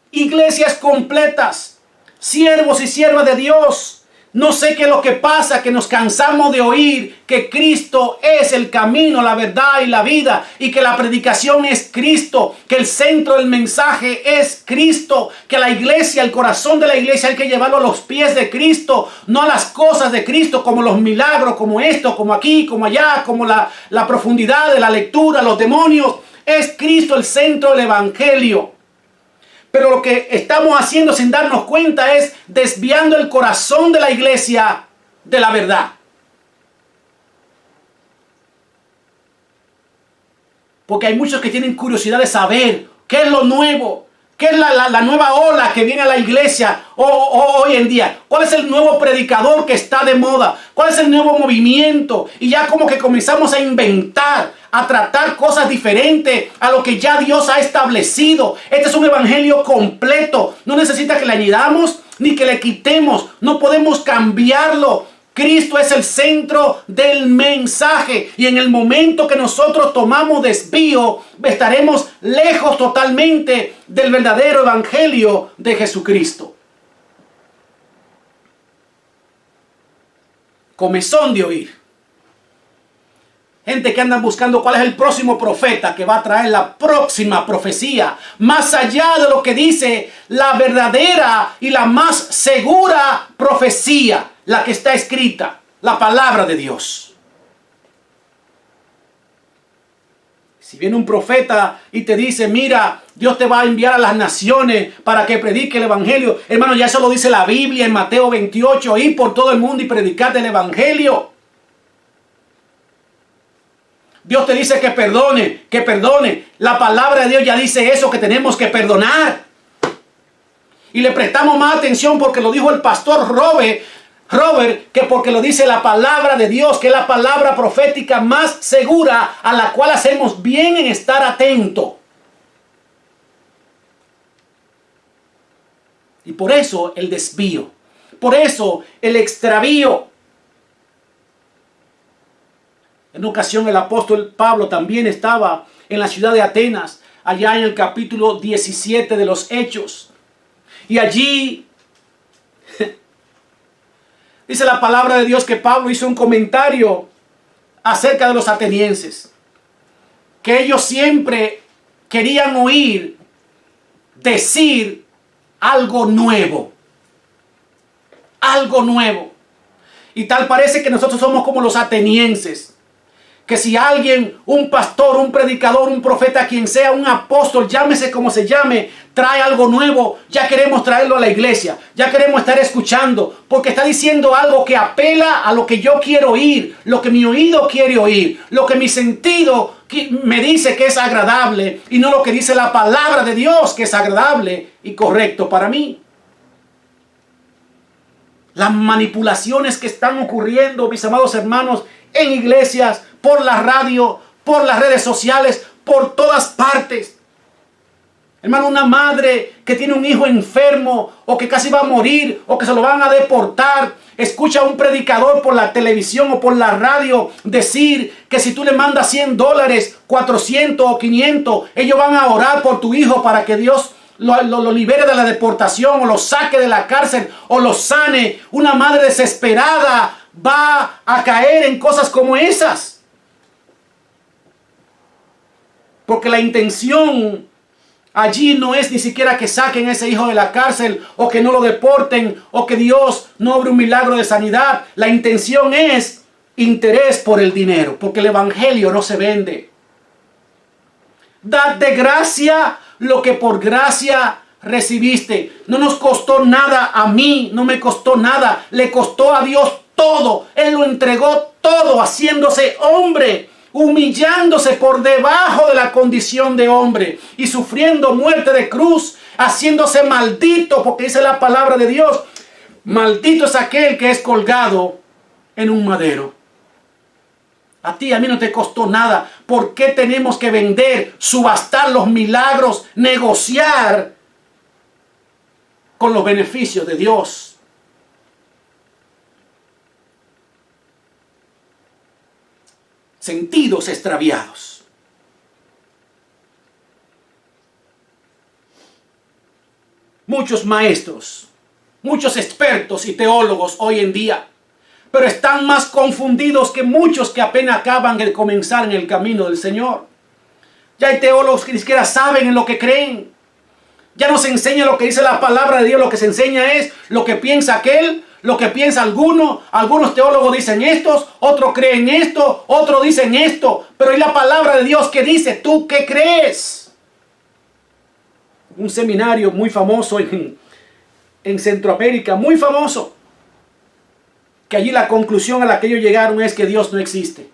Iglesias completas, siervos y siervas de Dios, no sé qué es lo que pasa, que nos cansamos de oír que Cristo es el camino, la verdad y la vida, y que la predicación es Cristo, que el centro del mensaje es Cristo, que la iglesia, el corazón de la iglesia hay que llevarlo a los pies de Cristo, no a las cosas de Cristo, como los milagros, como esto, como aquí, como allá, como la profundidad de la lectura, los demonios. Es Cristo el centro del evangelio. Pero lo que estamos haciendo sin darnos cuenta es desviando el corazón de la iglesia de la verdad. Porque hay muchos que tienen curiosidad de saber qué es lo nuevo, qué es la nueva ola que viene a la iglesia hoy en día. ¿Cuál es el nuevo predicador que está de moda? ¿Cuál es el nuevo movimiento? Y ya como que comenzamos a inventar, a tratar cosas diferentes a lo que ya Dios ha establecido. Este es un evangelio completo. No necesita que le añadamos ni que le quitemos. No podemos cambiarlo. Cristo es el centro del mensaje. Y en el momento que nosotros tomamos desvío, estaremos lejos totalmente del verdadero evangelio de Jesucristo. Comezón de oír. Gente que andan buscando cuál es el próximo profeta que va a traer la próxima profecía. Más allá de lo que dice la verdadera y la más segura profecía. La que está escrita. La palabra de Dios. Si viene un profeta y te dice, mira, Dios te va a enviar a las naciones para que predique el evangelio. Hermano, ya eso lo dice la Biblia en Mateo 28. Ir por todo el mundo y predicar el evangelio. Dios te dice que perdone, que perdone. La palabra de Dios ya dice eso, que tenemos que perdonar. Y le prestamos más atención porque lo dijo el pastor Robert, que porque lo dice la palabra de Dios, que es la palabra profética más segura a la cual hacemos bien en estar atento. Y por eso el desvío, por eso el extravío. En una ocasión el apóstol Pablo también estaba en la ciudad de Atenas, allá en el capítulo 17 de los Hechos. Y allí dice la palabra de Dios que Pablo hizo un comentario acerca de los atenienses. Que ellos siempre querían oír decir algo nuevo. Algo nuevo. Y tal parece que nosotros somos como los atenienses. Que si alguien, un pastor, un predicador, un profeta, quien sea, un apóstol, llámese como se llame, trae algo nuevo, ya queremos traerlo a la iglesia, ya queremos estar escuchando, porque está diciendo algo que apela a lo que yo quiero oír, lo que mi oído quiere oír, lo que mi sentido me dice que es agradable, y no lo que dice la palabra de Dios que es agradable y correcto para mí. Las manipulaciones que están ocurriendo, mis amados hermanos, en iglesias, por la radio, por las redes sociales, por todas partes. Hermano, una madre que tiene un hijo enfermo o que casi va a morir o que se lo van a deportar, escucha a un predicador por la televisión o por la radio decir que si tú le mandas $100, 400 o 500, ellos van a orar por tu hijo para que Dios lo libere de la deportación, o lo saque de la cárcel, o lo sane. Una madre desesperada va a caer en cosas como esas. Porque la intención allí no es ni siquiera que saquen a ese hijo de la cárcel, o que no lo deporten, o que Dios no obre un milagro de sanidad. La intención es interés por el dinero, porque el evangelio no se vende. Dad de gracia lo que por gracia recibiste. No nos costó nada, a mí no me costó nada, le costó a Dios todo. Él lo entregó todo, haciéndose hombre, humillándose por debajo de la condición de hombre y sufriendo muerte de cruz, haciéndose maldito, porque dice la palabra de Dios: maldito es aquel que es colgado en un madero. A ti, a mí no te costó nada. ¿Por qué tenemos que vender, subastar los milagros, negociar con los beneficios de Dios? Sentidos extraviados. Muchos maestros, muchos expertos y teólogos hoy en día, pero están más confundidos que muchos que apenas acaban de comenzar en el camino del Señor. Ya hay teólogos que ni siquiera saben en lo que creen. Ya no se enseña lo que dice la palabra de Dios. Lo que se enseña es lo que piensa aquel, lo que piensa alguno. Algunos teólogos dicen estos, otros creen esto, otros dicen esto. Pero hay la palabra de Dios que dice: ¿tú qué crees? Un seminario muy famoso en Centroamérica, muy famoso, que allí la conclusión a la que ellos llegaron es que Dios no existe.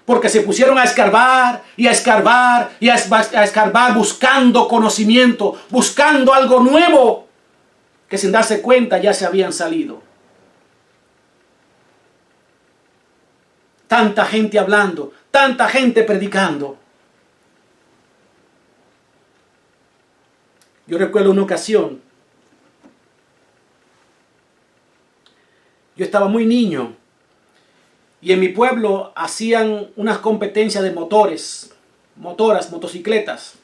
Porque se pusieron a escarbar y a escarbar y a escarbar, buscando conocimiento, buscando algo nuevo, que sin darse cuenta ya se habían salido. Tanta gente hablando, tanta gente predicando. Yo recuerdo una ocasión. Yo estaba muy niño y en mi pueblo hacían unas competencias de motocicletas,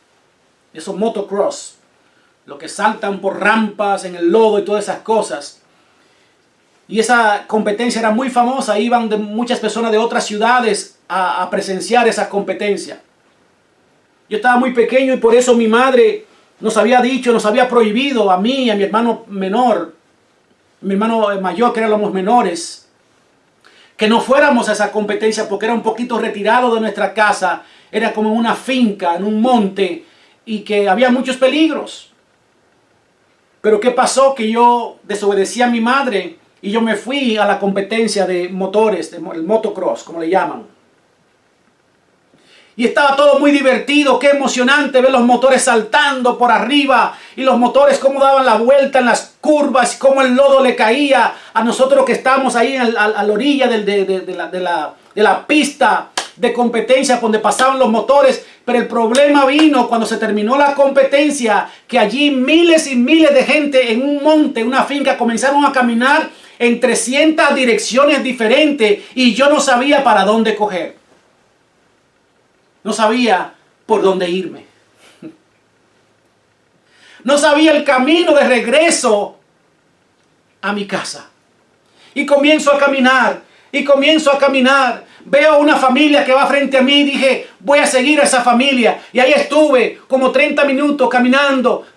esos motocross, los que saltan por rampas en el lodo y todas esas cosas. Y esa competencia era muy famosa, iban muchas personas de otras ciudades a presenciar esa competencia. Yo estaba muy pequeño y por eso mi madre nos había dicho, nos había prohibido a mí y a mi hermano menor, mi hermano mayor, que éramos menores, que no fuéramos a esa competencia porque era un poquito retirado de nuestra casa, era como en una finca, en un monte, y que había muchos peligros. Pero ¿qué pasó? Que yo desobedecí a mi madre y yo me fui a la competencia de motores, el motocross, como le llaman. Y estaba todo muy divertido, qué emocionante ver los motores saltando por arriba y los motores cómo daban la vuelta en las curvas y cómo el lodo le caía a nosotros que estábamos ahí a la orilla de la pista de competencia donde pasaban los motores. Pero el problema vino cuando se terminó la competencia, que allí miles y miles de gente en un monte, en una finca, comenzaron a caminar en 300 direcciones diferentes y yo no sabía para dónde coger. No sabía por dónde irme. No sabía el camino de regreso a mi casa. Y comienzo a caminar. Y comienzo a caminar. Veo una familia que va frente a mí y dije, voy a seguir a esa familia. Y ahí estuve como 30 minutos caminando.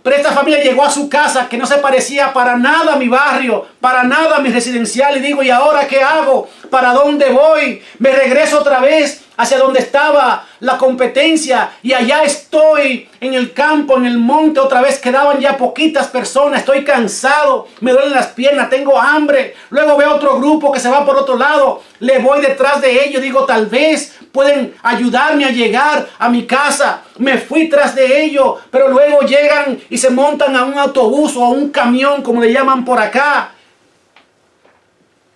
Pero esta familia llegó a su casa que no se parecía para nada a mi barrio, para nada a mi residencial. Y digo, ¿y ahora qué hago? ¿Para dónde voy? Me regreso otra vez hacia donde estaba la competencia y allá estoy en el campo, en el monte otra vez. Quedaban ya poquitas personas, estoy cansado, me duelen las piernas, tengo hambre. Luego veo otro grupo que se va por otro lado, le voy detrás de ellos, digo, tal vez pueden ayudarme a llegar a mi casa. Me fui tras de ellos, pero luego llegan y se montan a un autobús o a un camión, como le llaman por acá.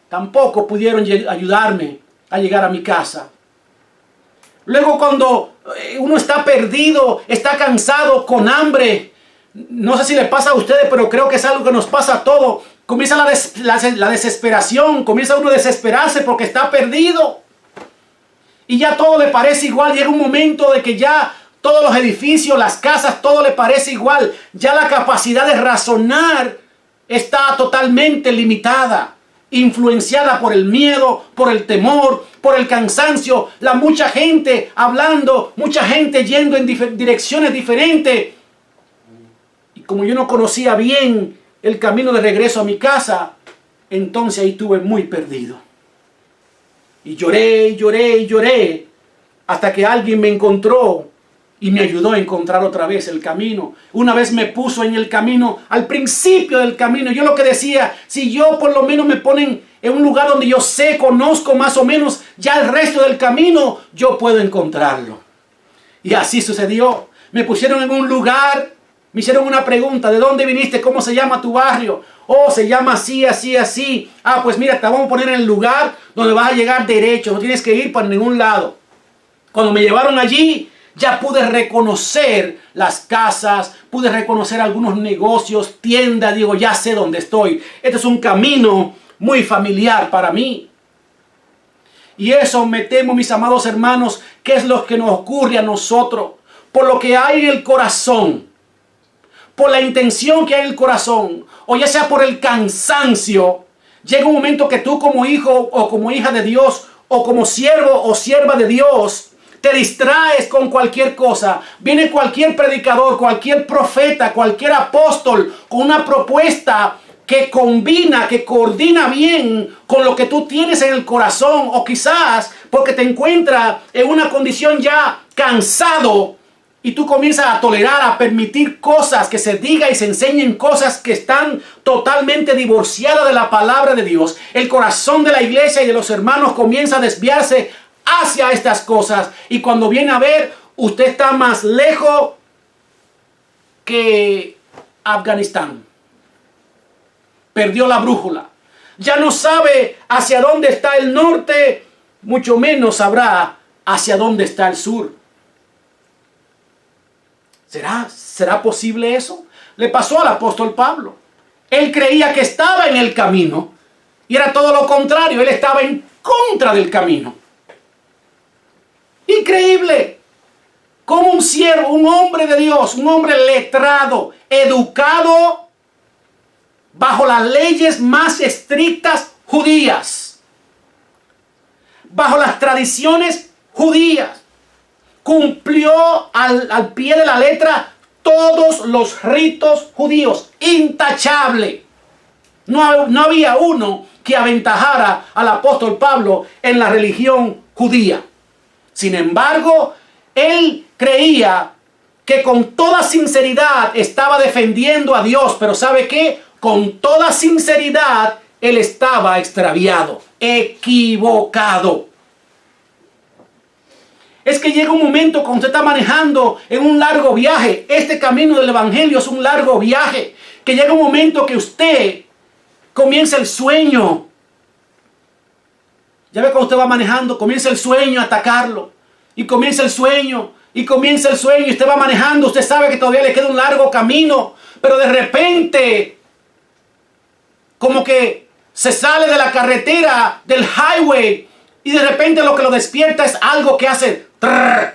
Tampoco pudieron ayudarme a llegar a mi casa. Luego cuando uno está perdido, está cansado, con hambre, no sé si le pasa a ustedes, pero creo que es algo que nos pasa a todos. Comienza la desesperación, comienza uno a desesperarse porque está perdido. Y ya todo le parece igual, llega un momento de que ya todos los edificios, las casas, todo le parece igual. Ya la capacidad de razonar está totalmente limitada, influenciada por el miedo, por el temor, por el cansancio, la mucha gente hablando, mucha gente yendo en direcciones diferentes. Y como yo no conocía bien el camino de regreso a mi casa, entonces ahí estuve muy perdido. Y lloré, y lloré, y lloré, hasta que alguien me encontró y me ayudó a encontrar otra vez el camino. Una vez me puso en el camino, al principio del camino. Yo lo que decía, si yo por lo menos me ponen en un lugar donde yo sé, conozco más o menos, ya el resto del camino, yo puedo encontrarlo. Y así sucedió. Me pusieron en un lugar, me hicieron una pregunta, ¿de dónde viniste? ¿Cómo se llama tu barrio? Oh, se llama así, así, así. Ah, pues mira, te vamos a poner en el lugar donde vas a llegar derecho, no tienes que ir para ningún lado. Cuando me llevaron allí, ya pude reconocer las casas, pude reconocer algunos negocios, tiendas, digo, ya sé dónde estoy. Este es un camino muy familiar para mí. Y eso me temo, mis amados hermanos, que es lo que nos ocurre a nosotros. Por lo que hay en el corazón, por la intención que hay en el corazón, o ya sea por el cansancio, llega un momento que tú como hijo o como hija de Dios, o como siervo o sierva de Dios, te distraes con cualquier cosa. Viene cualquier predicador, cualquier profeta, cualquier apóstol con una propuesta que combina, que coordina bien con lo que tú tienes en el corazón, o quizás porque te encuentras en una condición ya cansado y tú comienzas a tolerar, a permitir cosas, que se diga y se enseñen cosas que están totalmente divorciadas de la palabra de Dios. El corazón de la iglesia y de los hermanos comienza a desviarse hacia estas cosas, y cuando viene a ver, usted está más lejos que Afganistán. Perdió la brújula. Ya no sabe hacia dónde está el norte, mucho menos sabrá hacia dónde está el sur. ¿Será posible eso? Le pasó al apóstol Pablo. Él creía que estaba en el camino y era todo lo contrario. Él estaba en contra del camino. Increíble. Como un siervo, un hombre de Dios, un hombre letrado, educado bajo las leyes más estrictas judías, bajo las tradiciones judías, cumplió al pie de la letra todos los ritos judíos, intachable. No había uno que aventajara al apóstol Pablo en la religión judía. Sin embargo, él creía que con toda sinceridad estaba defendiendo a Dios, pero ¿sabe qué? Con toda sinceridad él estaba extraviado, equivocado. Es que llega un momento cuando usted está manejando en un largo viaje. Este camino del evangelio es un largo viaje. Que llega un momento que usted comienza el sueño. Ya ve cuando usted va manejando, comienza el sueño a atacarlo. Y comienza el sueño. Y comienza el sueño. Y usted va manejando. Usted sabe que todavía le queda un largo camino. Pero de repente, como que se sale de la carretera, del highway. Y de repente lo que lo despierta es algo que hace trrr.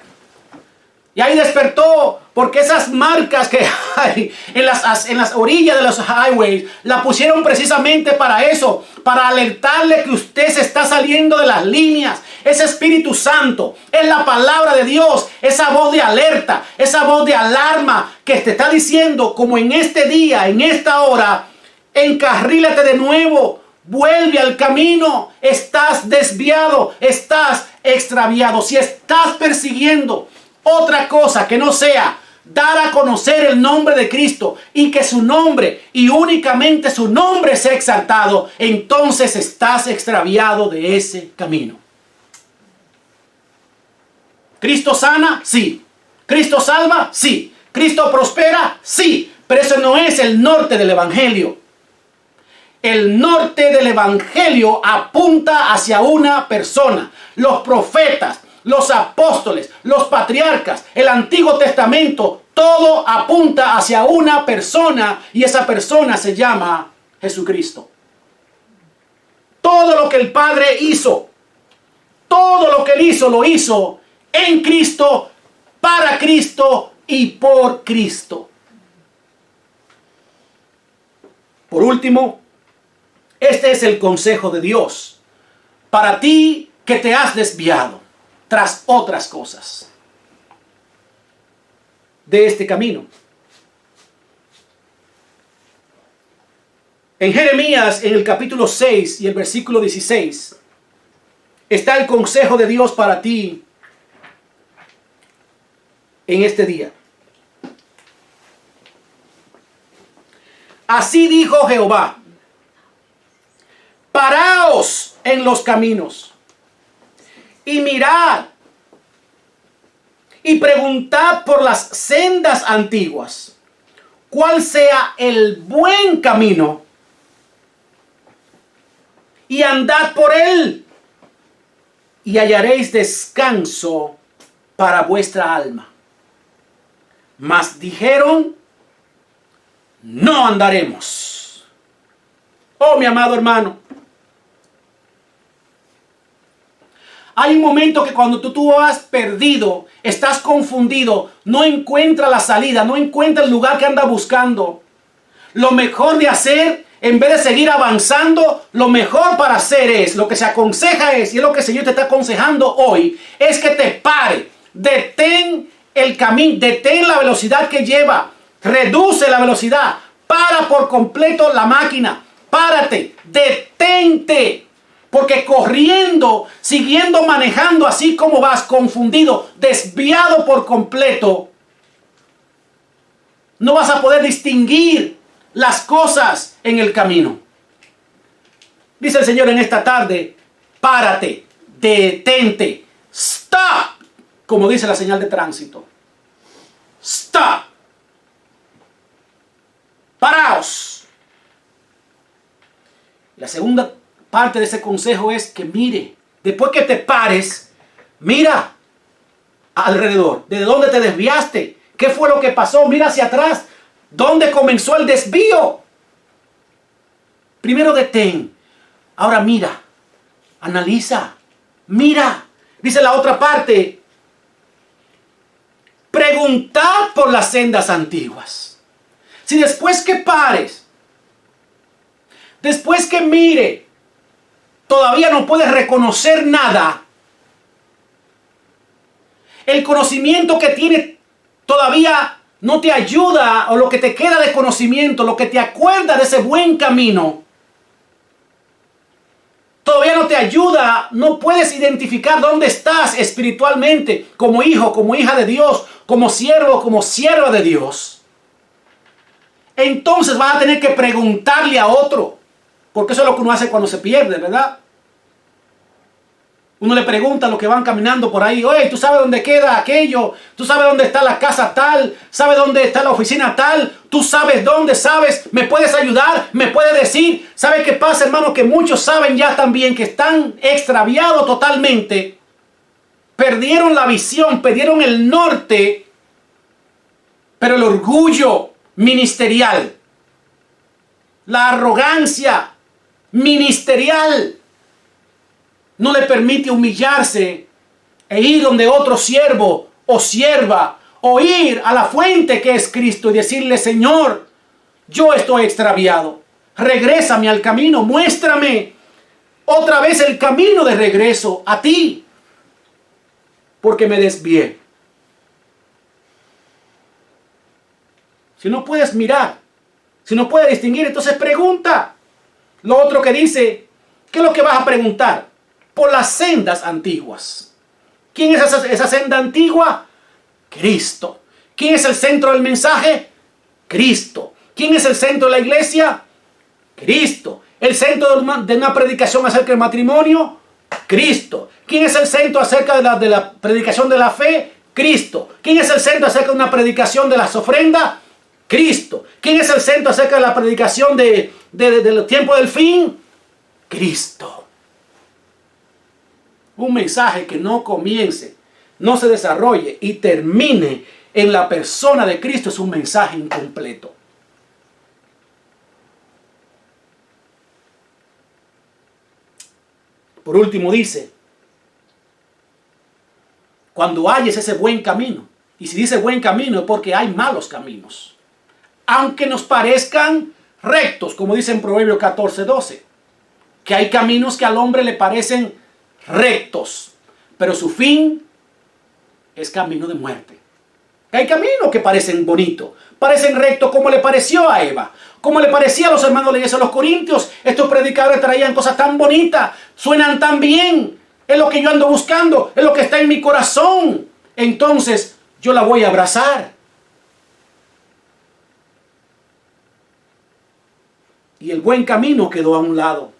Y ahí despertó, porque esas marcas que hay en las orillas de los highways, la pusieron precisamente para eso, para alertarle que usted se está saliendo de las líneas. Ese Espíritu Santo es la palabra de Dios, esa voz de alerta, esa voz de alarma que te está diciendo, como en este día, en esta hora, encarrílate de nuevo. Vuelve al camino, estás desviado, estás extraviado. Si estás persiguiendo otra cosa que no sea dar a conocer el nombre de Cristo y que su nombre y únicamente su nombre sea exaltado, entonces estás extraviado de ese camino. ¿Cristo sana? Sí. ¿Cristo salva? Sí. ¿Cristo prospera? Sí. Pero eso no es el norte del evangelio. El norte del evangelio apunta hacia una persona. Los profetas, los apóstoles, los patriarcas, el Antiguo Testamento, todo apunta hacia una persona, y esa persona se llama Jesucristo. Todo lo que el Padre hizo, todo lo que Él hizo, lo hizo en Cristo para Cristo y por Cristo. Por último, este es el consejo de Dios para ti que te has desviado tras otras cosas de este camino. En Jeremías, en el capítulo 6 y el versículo 16, está el consejo de Dios para ti en este día. Así dijo Jehová: paraos en los caminos y mirad y preguntad por las sendas antiguas, cuál sea el buen camino, y andad por él, y hallaréis descanso para vuestra alma. Mas dijeron: no andaremos. Oh, mi amado hermano, hay un momento que cuando tú vas perdido, estás confundido, no encuentras la salida, no encuentras el lugar que andas buscando. Lo mejor de hacer, en vez de seguir avanzando, lo mejor para hacer es, lo que se aconseja es, y es lo que el Señor te está aconsejando hoy, es que te pare, detén el camino, detén la velocidad que lleva, reduce la velocidad, para por completo la máquina, párate, detente. Porque corriendo, siguiendo manejando así como vas, confundido, desviado por completo, no vas a poder distinguir las cosas en el camino. Dice el Señor en esta tarde: párate, detente, stop, como dice la señal de tránsito. Stop. Paraos. La segunda parte de ese consejo es que mire, después que te pares, mira alrededor, de dónde te desviaste, qué fue lo que pasó, mira hacia atrás, dónde comenzó el desvío. Primero detén, ahora mira, analiza, mira. Dice la otra parte: preguntad por las sendas antiguas. Si después que pares, después que mire, todavía no puedes reconocer nada, el conocimiento que tienes todavía no te ayuda, o lo que te queda de conocimiento, lo que te acuerda de ese buen camino, todavía no te ayuda, no puedes identificar dónde estás espiritualmente, como hijo, como hija de Dios, como siervo, como sierva de Dios. Entonces vas a tener que preguntarle a otro, porque eso es lo que uno hace cuando se pierde, ¿verdad? Uno le pregunta a los que van caminando por ahí: oye, ¿tú sabes dónde queda aquello? ¿Tú sabes dónde está la casa tal? ¿Sabes dónde está la oficina tal? ¿Tú sabes dónde? ¿Sabes? ¿Me puedes ayudar? ¿Me puedes decir? ¿Sabe qué pasa, hermano? Que muchos saben ya también que están extraviados totalmente. Perdieron la visión, perdieron el norte, pero el orgullo ministerial, la arrogancia ministerial, no le permite humillarse e ir donde otro siervo o sierva, o ir a la fuente que es Cristo y decirle: Señor, yo estoy extraviado, regrésame al camino, muéstrame otra vez el camino de regreso a ti, porque me desvié. Si no puedes mirar, si no puedes distinguir, entonces pregunta. Lo otro que dice, ¿qué es lo que vas a preguntar? Por las sendas antiguas. ¿Quién es esa senda antigua? Cristo. ¿Quién es el centro del mensaje? Cristo. ¿Quién es el centro de la iglesia? Cristo. ¿El centro de una predicación acerca del matrimonio? Cristo. ¿Quién es el centro acerca de la predicación de la fe? Cristo. ¿Quién es el centro acerca de una predicación de las ofrendas? Cristo. ¿Quién es el centro acerca de la predicación del tiempo del fin? Cristo. Un mensaje que no comience, no se desarrolle y termine en la persona de Cristo es un mensaje incompleto. Por último dice: cuando halles ese buen camino, Y si dice buen camino es porque hay malos caminos. Aunque nos parezcan rectos, como dice en Proverbios 14:12. Que hay caminos que al hombre le parecen rectos, pero su fin es camino de muerte. Hay caminos que parecen bonitos, parecen rectos, como le pareció a Eva, como le parecía a los hermanos de la iglesia de los Corintios. Estos predicadores traían cosas tan bonitas, suenan tan bien, es lo que yo ando buscando, es lo que está en mi corazón. Entonces yo la voy a abrazar. Y el buen camino quedó a un lado.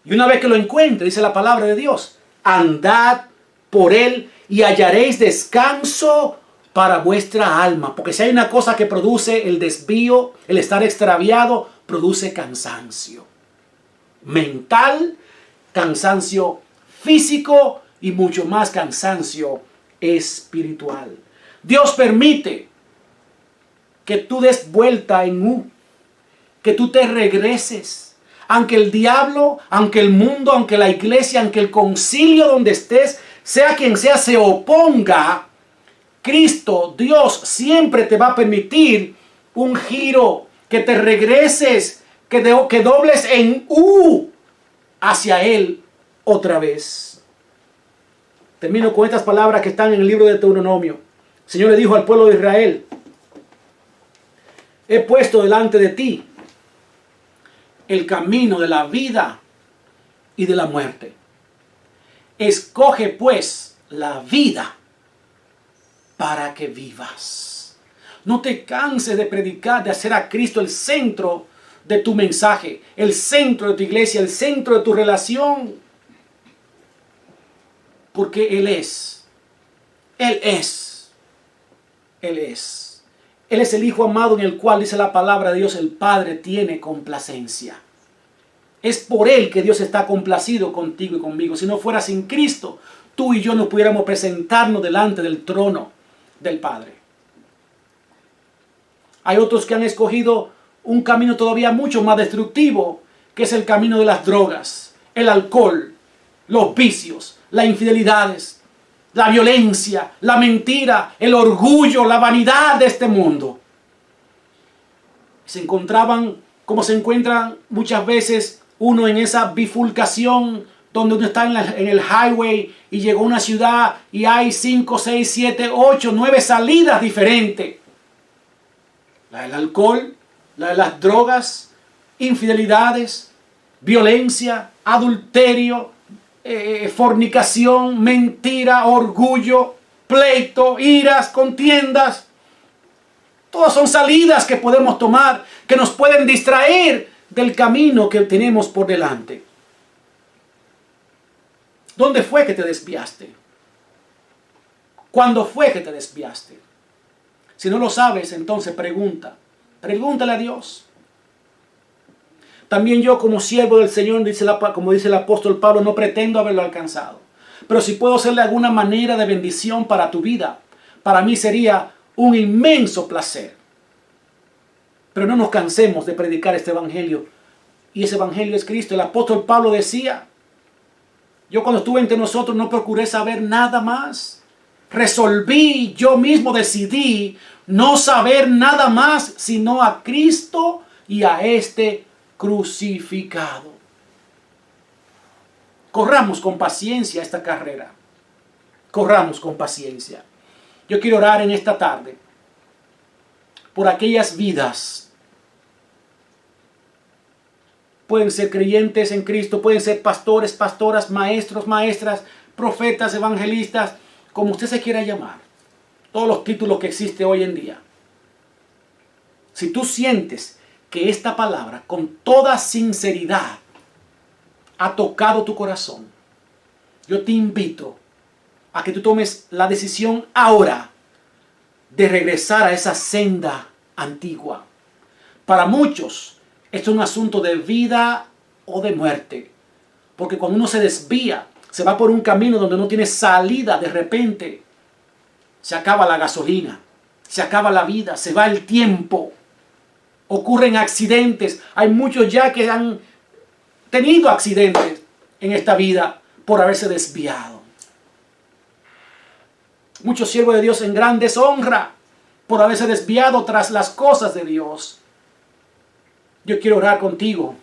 Y una vez que lo encuentre, dice la palabra de Dios, andad por él y hallaréis descanso para vuestra alma. Porque si hay una cosa que produce el desvío, el estar extraviado, produce cansancio mental, cansancio físico y mucho más cansancio espiritual. Dios permite que tú des vuelta en U, que tú te regreses. Aunque el diablo, aunque el mundo, aunque la iglesia, aunque el concilio donde estés, sea quien sea, se oponga, Cristo, Dios, siempre te va a permitir un giro, que te regreses, que dobles en U hacia Él otra vez. Termino con estas palabras que están en el libro de Deuteronomio. El Señor le dijo al pueblo de Israel: he puesto delante de ti el camino de la vida y de la muerte. Escoge pues la vida para que vivas. No te canses de predicar, de hacer a Cristo el centro de tu mensaje, el centro de tu iglesia, el centro de tu relación. Porque Él es. Él es. Él es. Él es el Hijo amado en el cual, dice la palabra de Dios, el Padre tiene complacencia. Es por Él que Dios está complacido contigo y conmigo. Si no fuera sin Cristo, tú y yo no pudiéramos presentarnos delante del trono del Padre. Hay otros que han escogido un camino todavía mucho más destructivo, que es el camino de las drogas, el alcohol, los vicios, las infidelidades, la violencia, la mentira, el orgullo, la vanidad de este mundo. Se encontraban, como se encuentran muchas veces uno en esa bifurcación donde uno está en el highway y llegó a una ciudad y hay 5, 6, 7, 8, 9 salidas diferentes. La del alcohol, la de las drogas, infidelidades, violencia, adulterio, fornicación, mentira, orgullo, pleito, iras, contiendas. Todas son salidas que podemos tomar, que nos pueden distraer del camino que tenemos por delante. ¿Dónde fue que te desviaste? ¿Cuándo fue que te desviaste? Si no lo sabes, entonces pregunta. Pregúntale a Dios. También yo, como siervo del Señor, como dice el apóstol Pablo, no pretendo haberlo alcanzado. Pero si puedo hacerle alguna manera de bendición para tu vida, para mí sería un inmenso placer. Pero no nos cansemos de predicar este evangelio. Y ese evangelio es Cristo. El apóstol Pablo decía: yo cuando estuve entre nosotros no procuré saber nada más. Resolví, yo mismo decidí no saber nada más sino a Cristo y a este crucificado. Corramos con paciencia esta carrera. Corramos con paciencia. Yo quiero orar en esta tarde por aquellas vidas. Pueden ser creyentes en Cristo, pueden ser pastores, pastoras, maestros, maestras, profetas, evangelistas, como usted se quiera llamar. Todos los títulos que existen hoy en día. Si tú sientes que esta palabra con toda sinceridad ha tocado tu corazón, yo te invito a que tú tomes la decisión ahora de regresar a esa senda antigua. Para muchos, esto es un asunto de vida o de muerte. Porque cuando uno se desvía, se va por un camino donde no tiene salida, de repente se acaba la gasolina, se acaba la vida, se va el tiempo. Ocurren accidentes. Hay muchos ya que han tenido accidentes en esta vida por haberse desviado. muchos siervos de Dios en gran deshonra por haberse desviado tras las cosas de Dios. Yo quiero orar contigo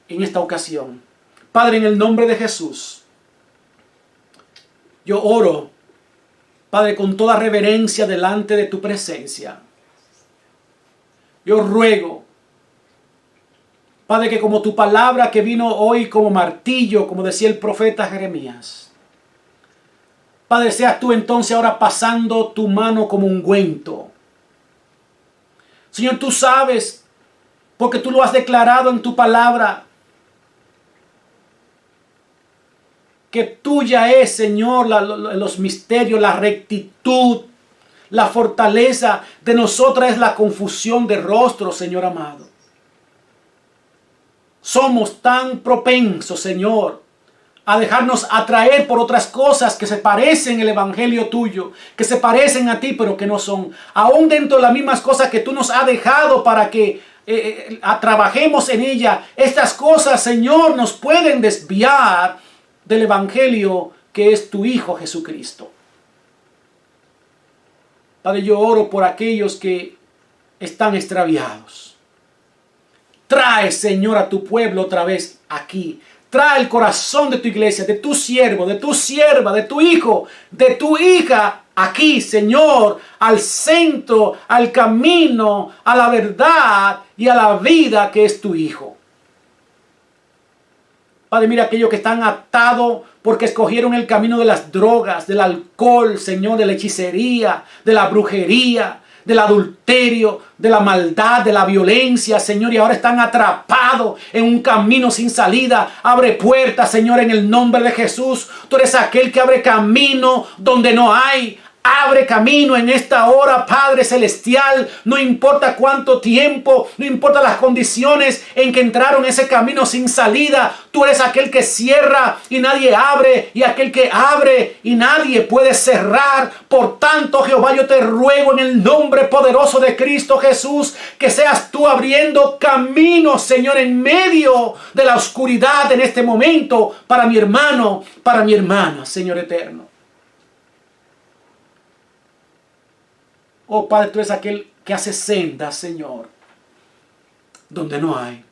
en esta ocasión. Padre, en el nombre de Jesús, yo oro, Padre, con toda reverencia delante de tu presencia. Yo ruego, Padre, que como tu palabra que vino hoy como martillo, como decía el profeta Jeremías, Padre, seas tú entonces ahora pasando tu mano como ungüento. Señor, tú sabes, porque tú lo has declarado en tu palabra, que tuya es, Señor, los misterios, la rectitud, la fortaleza. De nosotras es la confusión de rostro, Señor amado. Somos tan propensos, Señor, a dejarnos atraer por otras cosas que se parecen al evangelio tuyo, que se parecen a ti, pero que no son. Aún dentro de las mismas cosas que tú nos has dejado para que trabajemos en ella, estas cosas, Señor, nos pueden desviar del evangelio que es tu Hijo Jesucristo. Padre, yo oro por aquellos que están extraviados. Trae, Señor, a tu pueblo otra vez aquí. Trae el corazón de tu iglesia, de tu siervo, de tu sierva, de tu hijo, de tu hija aquí, Señor, al centro, al camino, a la verdad y a la vida que es tu Hijo. Padre, mira aquellos que están atados porque escogieron el camino de las drogas, del alcohol, Señor, de la hechicería, de la brujería, del adulterio, de la maldad, de la violencia, Señor, y ahora están atrapados en un camino sin salida. Abre puertas, Señor, en el nombre de Jesús. Tú eres aquel que abre camino donde no hay. Abre camino en esta hora, Padre Celestial. No importa cuánto tiempo, no importa las condiciones en que entraron ese camino sin salida. Tú eres aquel que cierra y nadie abre, y aquel que abre y nadie puede cerrar. Por tanto, Jehová, yo te ruego en el nombre poderoso de Cristo Jesús, que seas tú abriendo camino, Señor, en medio de la oscuridad en este momento, para mi hermano, para mi hermana, Señor eterno. Oh Padre, tú eres aquel que hace sendas, Señor, donde no hay.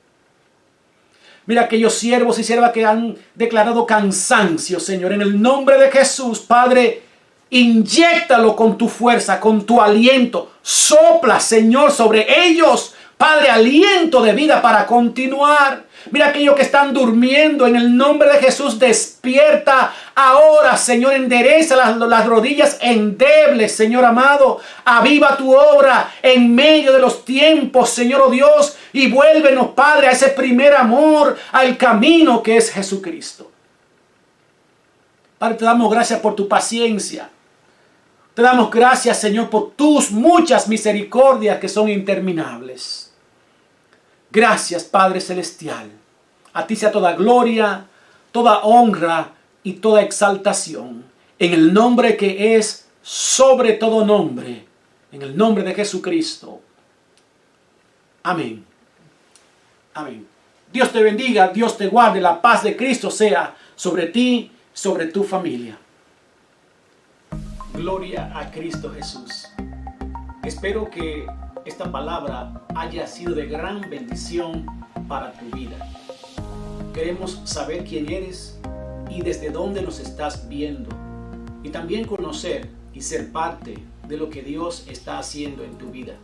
Mira aquellos siervos y siervas que han declarado cansancio, Señor. En el nombre de Jesús, Padre, inyéctalo con tu fuerza, con tu aliento. Sopla, Señor, sobre ellos, Padre, aliento de vida para continuar. Mira aquellos que están durmiendo, en el nombre de Jesús, despierta ahora, Señor, endereza las rodillas endebles, Señor amado. Aviva tu obra en medio de los tiempos, Señor, oh Dios, y vuélvenos, Padre, a ese primer amor, al camino que es Jesucristo. Padre, te damos gracias por tu paciencia. Te damos gracias, Señor, por tus muchas misericordias que son interminables. Gracias, Padre Celestial. A ti sea toda gloria, toda honra y toda exaltación. En el nombre que es sobre todo nombre. En el nombre de Jesucristo. Amén. Amén. Dios te bendiga, Dios te guarde. La paz de Cristo sea sobre ti, sobre tu familia. Gloria a Cristo Jesús. Espero que esta palabra haya sido de gran bendición para tu vida. Queremos saber quién eres y desde dónde nos estás viendo. Y también conocer y ser parte de lo que Dios está haciendo en tu vida.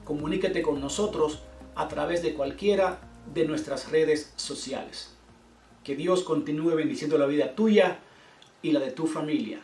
Comunícate con nosotros a través de cualquiera de nuestras redes sociales. Que Dios continúe bendiciendo la vida tuya y la de tu familia.